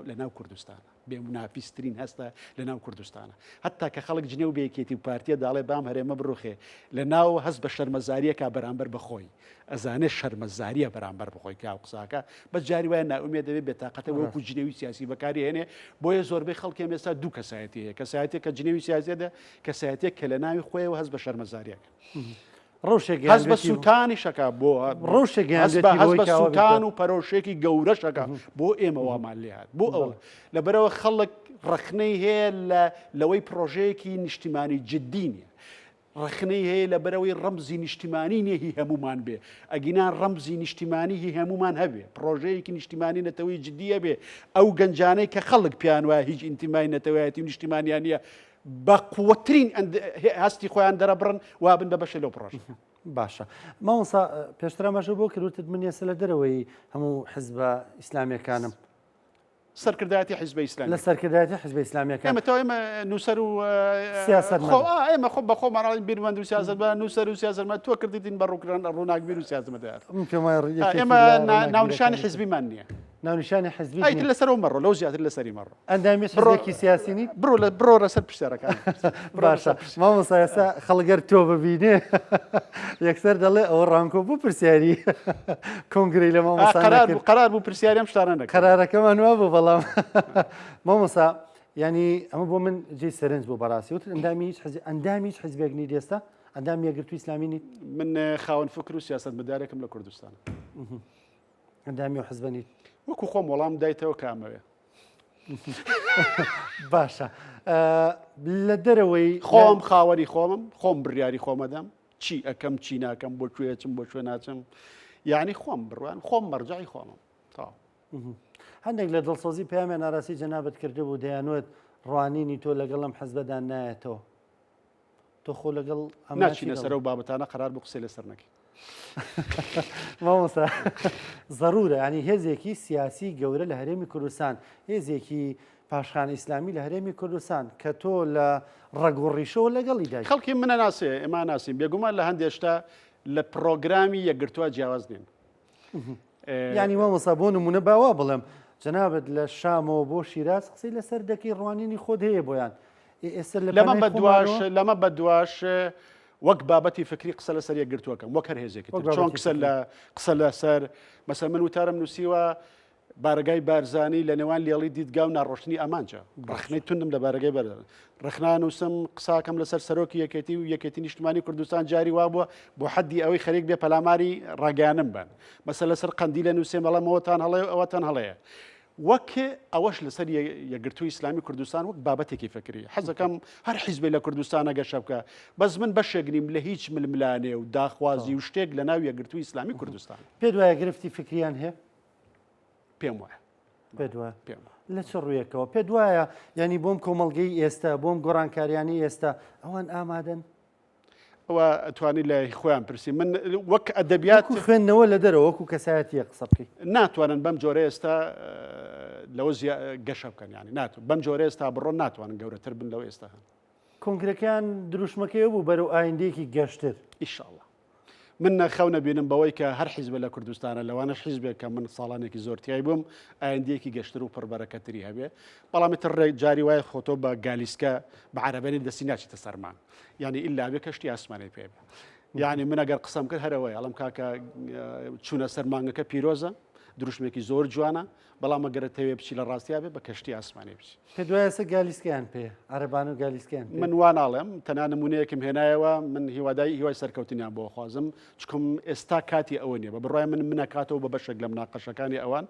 لە ناو کوردستانە بێمونافیسترین هەستە لە ناو کوردستانە هەتا کە خەڵک جنێ و بەیەکێتی و پارتیە داڵێ بام هەرێمە بڕوخێ لە ناو هەست بە شەرمەزاریەکە بەرامبەر بخۆی ئەزانێت شەرمەزاریە بەرامبەر بخۆی کا قساکە بە جاری وایە ناومێ دەبێت بێتاقەتە وەکو جنێوی سیاسی بەکاری هێنێ بۆیە زۆربەی خەڵکی ئێستا دوو کەسایەتی هەیە کەسایەتێک کە جنێوی سیاسێدە کەسایەتێک کە لە ناوی خۆیەوە هەست بە شەرمەزاریەکە ڕەوشێکی هەست بە سووتانی شەکە بۆ هەست بە سووتان و پەرۆشێکی گەورەشەکە بۆ ئێمە وامان لێهات بۆ ئەوە لەبەرەوە خەڵک ڕخنەی هەیە لەوەی پرۆژەیەکی نیشتیمانی جددی نیە ڕخنەی هەیە لە بەرەوەی ڕەمزی نیشتیمانی نێهی هەمومان بێ ئەگینان ڕەمزی نیشتیمانی هی هەمومان هەبێ پرۆژەیەکی نیشتیمانی نەتەوەی جددیە بێ ئەو گەنجانەی کە خەڵک پیان وایە هیچ ئینتیمای نەتەوەیەتی و نیشتیمانیان نیە بە قووەترین هەستی خۆیان دەرەبڕن وابن بە بەشە لەو پرۆژە باشە ماوەسا پێشتر ئەمەش بۆ کردوتت من ێستا لە دەرەوەی هەموو حیزبە ئیسلامیەکانم سەرکردایەتی حیزبە ئیسلامی لە سەرکردایەتی حیزبە ئیسلامیەکان ئێمە نووسەر و سیاست ئێمە خۆ بە خۆمان بیرمەند و سیاست بە نووسەر و سیاسەتمە تۆ کردیتین بە ڕووکردن ڕووناکبیر و سیاستمەدار ئێمە ناونیشانی حیزبیمان نییە ناونیشانی حیزبی ئایتر لەسەرەوە مەڕۆ لەو زیاتر لەسەری مەڕۆ ئەندامی حیزبێکی سیاسینی بڕۆ لەسەر پرسیارەکان باشە مامۆستا ئێستا خەڵگەر تۆ ببینێ یەکسەر دەڵێ ئەوە ڕانکۆ بوو پرسیاری کۆنگرەی لە مامۆستا قەرار بوو پرسیاریم شتانە نەکرد قەرارەکەمان وا بوو بەڵام مامۆستا ینی ئەمە بۆ من جێی سەرنج بۆ بەڕاستی وتر ئەندامی هیچ حیزبێک نیت ئێستا ئەندامی یەکگرتووی ئیسلامی نیت من خاوەن فکر و سیاسەتمەدارێکم لە کوردستان ئەندامی و حیزبە نیت وەکو خۆم وەڵام دایتەوە کامەوێ باشە لە دەرەوەی خۆم خاوەری خۆمم خۆم بڕیاری خۆمەدەم چی ئەەکەم چی ناکەم بۆ کوێچم بۆ کوێ ناچم یعنی خۆم بڕوان خۆم مەرجعی خۆمم تا هەندێک لە دڵسۆزی پامیان ناڕاستی جەنابەت کرده بوو دەیانوێت ڕوانینی تۆ لەگەڵم حەزبەدان نایەتەوە تۆ خۆ لەگەڵ ناچینە سەر و بابەتانە قەرار بۆ قسەی لەسەر نەکەی مامۆستا ضرورە ینی هێزێکی سیاسی گەورە لە هەرێمی کوردستان هێزێکی پاشخان ئیسلامی لە هەرێمی کوردستان کە تۆ لە ڕەگۆڕیشەوە لەگەڵی دای خەڵکی منە ناسێ ئێمە ناسیم بێگومان لە هەندێشتا لە پرۆگرامی یەکگرتووە جیاواز نین ینی مامۆستا بۆ نمونە باوا بڵێم جەنابەت لە شامەوە بۆ شیراز قسەی لەسەر دەکەی ڕوانینی خۆت هەیە بۆیان ئێستا لەمە بە دواش وەک بابەتی فکری قسە لەسەر یەکگرتووەکەم وەک هەر هێزێکی چۆن قسە لەسەر مەسە من وتارم نووسیوە بارگای بارزانی لە نێوان لێڵی دیدگا و ناڕۆشتنی ئەمانجا ڕخنەی توندم لە بارگای بەر ڕخنان وسم قساکەم لەسەر سەرۆکی یەکێتی و یەکێتی نیشتمانی کوردستان جاری وابووە بۆ حەدی ئەوەی خەریک بێ پەلاماری ڕاگەیانم بن مەسە لەسەر قەندی لە نووسێ مەڵەمەوەتان هەڵێ ئەوەتان هەڵەیە وەک ئەوەش لەسەر یەکگرتووی ئیسلامی کوردستان وەک بابەتێکی فکری حەزەکەم هەر حیزبێ لە کوردستانە گەشە بکە بەس من بەشێگریم لە هیچ ململانێ و داخوازی و شتێک لە ناو یەکگرتووی ئیسلامی کوردستان پێ دوایە گرفتی فکریان هەیە پێم وایە پێ دوایە لە چ ڕوویەکەوە پێ دوایە ینی بۆم کۆمەڵگەی ئێستا بۆم گۆڕانکاریانی ئێستا ئەوان ئامادەن ئەوە ئەتوانی لە خۆیان پرسی من وەک ئەدەبیات خوێندنەوە لە دەرەوە وەکو کەسایەتیە قسە بکەیت ناتوانن بەم جۆرە ئێستا لەوە گەشە بکەن ینی ناتوان بەم جۆرە ئێستا بڕۆن ناتوانن گەورەتر بن لەوە ئێستا هەن کۆنگرەکان دروشمەکەی بوو بەرەو ئایندێکی گەشتر ئیشاءڵڵا من نەخەو نەبینم بەوەی کە هەر حیزبە لە کوردستانە لەوانەش حیزبێک کە من ساڵانێکی زۆرتیایی بووم ئایندەیەکی گەشتر و پڕبەرەکەتری هەبێ بەڵامی تر جاری وایە خۆتۆ بە گالیسکە بە عەرەبەنی دەستی ناچێتە سەرمان یعنی ئیلا بێ کەشتی ئاسمانی پێ بێ یعنی من ئەگەر قسەم کرد هەرەوەی ئەڵم کاکە چوونە سەرمانگەکە پیرۆزە دروشمێکی زۆر جوانە بەڵام ئەگەرە تەوێ بچی لە ڕاستیا بێ بە کەشتی ئاسمانی بچی پێ دوایەسە گالیسکیان پێ عەرەبان و گالیسکیان من واناڵێم تەنها نمونەیەکم هێنایەوە من هیوای سەرکەوتنیان بۆ خوازم چکم ئێستا کاتی ئەوە نیە بە بڕای من منەکاتەوە بە بەشێک لە مناقەشەکانی ئەوان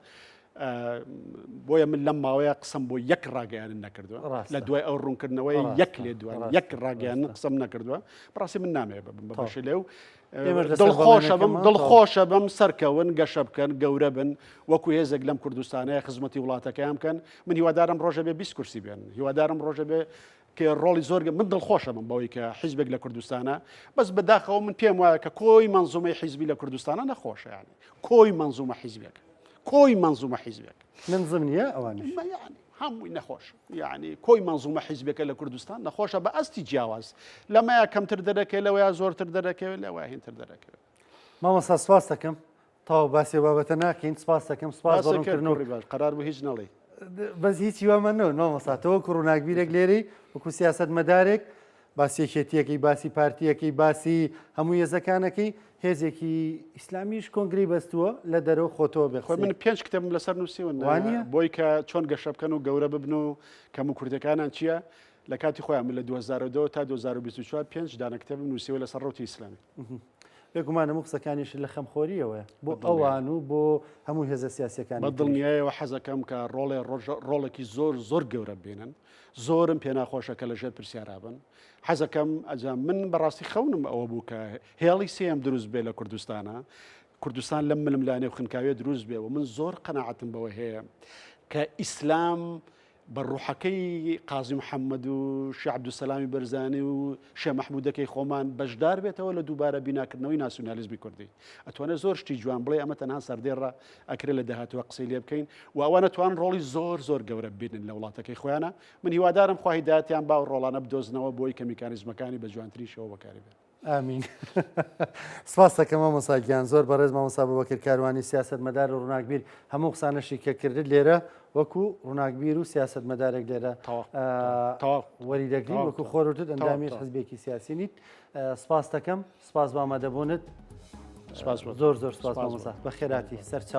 بۆیە من لەم ماوەیە قسم بۆ یەک ڕاگەیانن نەکردووە لە دوای ئەو ڕوونکردنەوەی یەک لێ دوای یەک ڕاگەیان قسم نەکردووە بەڕاستی من نامەیە بەبەشی لێو دڵخۆشە بەم سەرکەون گەشە بکەن گەورە بن وەکو هێزێک لەم کوردستانەیە خزمەتی وڵاتەکەیان بکەن من هیوادارم ڕۆژە بێ 20 کورسی بێن هیوادارم ڕۆژە بێ کە ڕۆڵی زۆر من دڵخۆشە من بەوەی کە حیزبێک لە کوردستانە بەس بەداخەوە من پێم وایە کە کۆی منزومەی حیزبی لە کوردستانە نەخۆشە یانی کۆی منزومە حیزبێک کۆی منزومە حیزبێک منزم نییە ئەوانە هەمووی نەخۆش یعنی کۆی منزومە حیزبەکە لە کوردستان نەخۆشە بە ئەستی جیاواز لەمەیە کەمتر دەرەکەی لەوەیە زۆرتر دەرەکەوێت لەوەیە هینتر دەرەکەوێت مامۆستا سواس دەکەم تاو باسی بابەتە ناکەین سپاس دەکەم سپاس قەرار بوو هیچ نەڵێ بەس هیچی وامەنەوە مامۆستاتەوە کوڕناکبیرێک لێرەی وەکو سیاست مەدارێک باسی یەکێتیەکەی باسی پارتیەکەی باسی هەموو هێزەکانەکەی هێزێکی ئیسلامیش کۆنگری بەستووە لە دەرەوە خۆتەوە بێ من 5 کتێبم لەسەر نووسیون بۆی کە چۆن گەشە بکەن و گەورە ببن و کەم و کوردەکانان چییە لە کاتی خۆیان من لە 2002 تا 2024 5 دانە کتێبم نووسیوە لەسەر ڕوتی ئیسلامی بێگومانە و قسەکانیش لە خەمخۆریەوەە بۆ ئەوان و بۆ هەموو هێزە سیاسەکان بە دڵنیایەوە حەزەکەم کە ڕۆڵێکی زۆر گەورە بێنن زۆرم پێ ناخۆشەکە لەژێر پرسیارابن حەزەکەم ئەجا من بەڕاستی خەونم ئەوە بوو کە هێڵی سێم دروست بێ لە کوردستانە کوردستان لەم ململانێ و خنکاوێ دروست بێ و من زۆر قەناعەتم بەوە هەیە کە ئیسلام بە ڕوحەکەی قازی محەممەد و شێخ عەبدولسەلامی بەرزانی و شێخ مەحموودەکەی خۆمان بەشدار بێتەوە لە دووبارە بیناکردنەوەی ناسیۆنالیزمی کوردی ئەتوانێت زۆر شتی جوان بڵێ ئەمە تەنها سەردێڕە ئەکرێت لە داهاتوە قسەی لێ بکەین و ئەوانە توان ڕۆڵی زۆر گەورە ببینن لە وڵاتەکەی خۆیانە من هیوادارم خوا هیدایەتیان با و ڕۆڵانە بدۆزنەوە بۆی کە میکانیزمەکانی بە جوانتریشەوە بەکاری بێت. ئامین. سپاس دەکەم مامۆستا گیان زۆر بەڕێز مامۆستا بەبەکر کاروانی سیاسەتمەدار و ڕووناکبیر هەموو قسانەشی کە کردت لێرە وەکو ڕووناکبیر و سیاسەتمەدارێک لێرە وەریدەگری وەکو خۆرتت ئەندامی حزبێکی سیاسی نیت. سپاس دەکەم سپاس بە ئامادەبوونت. زۆر سپاس مامۆستا بە خێراتی سەرچاو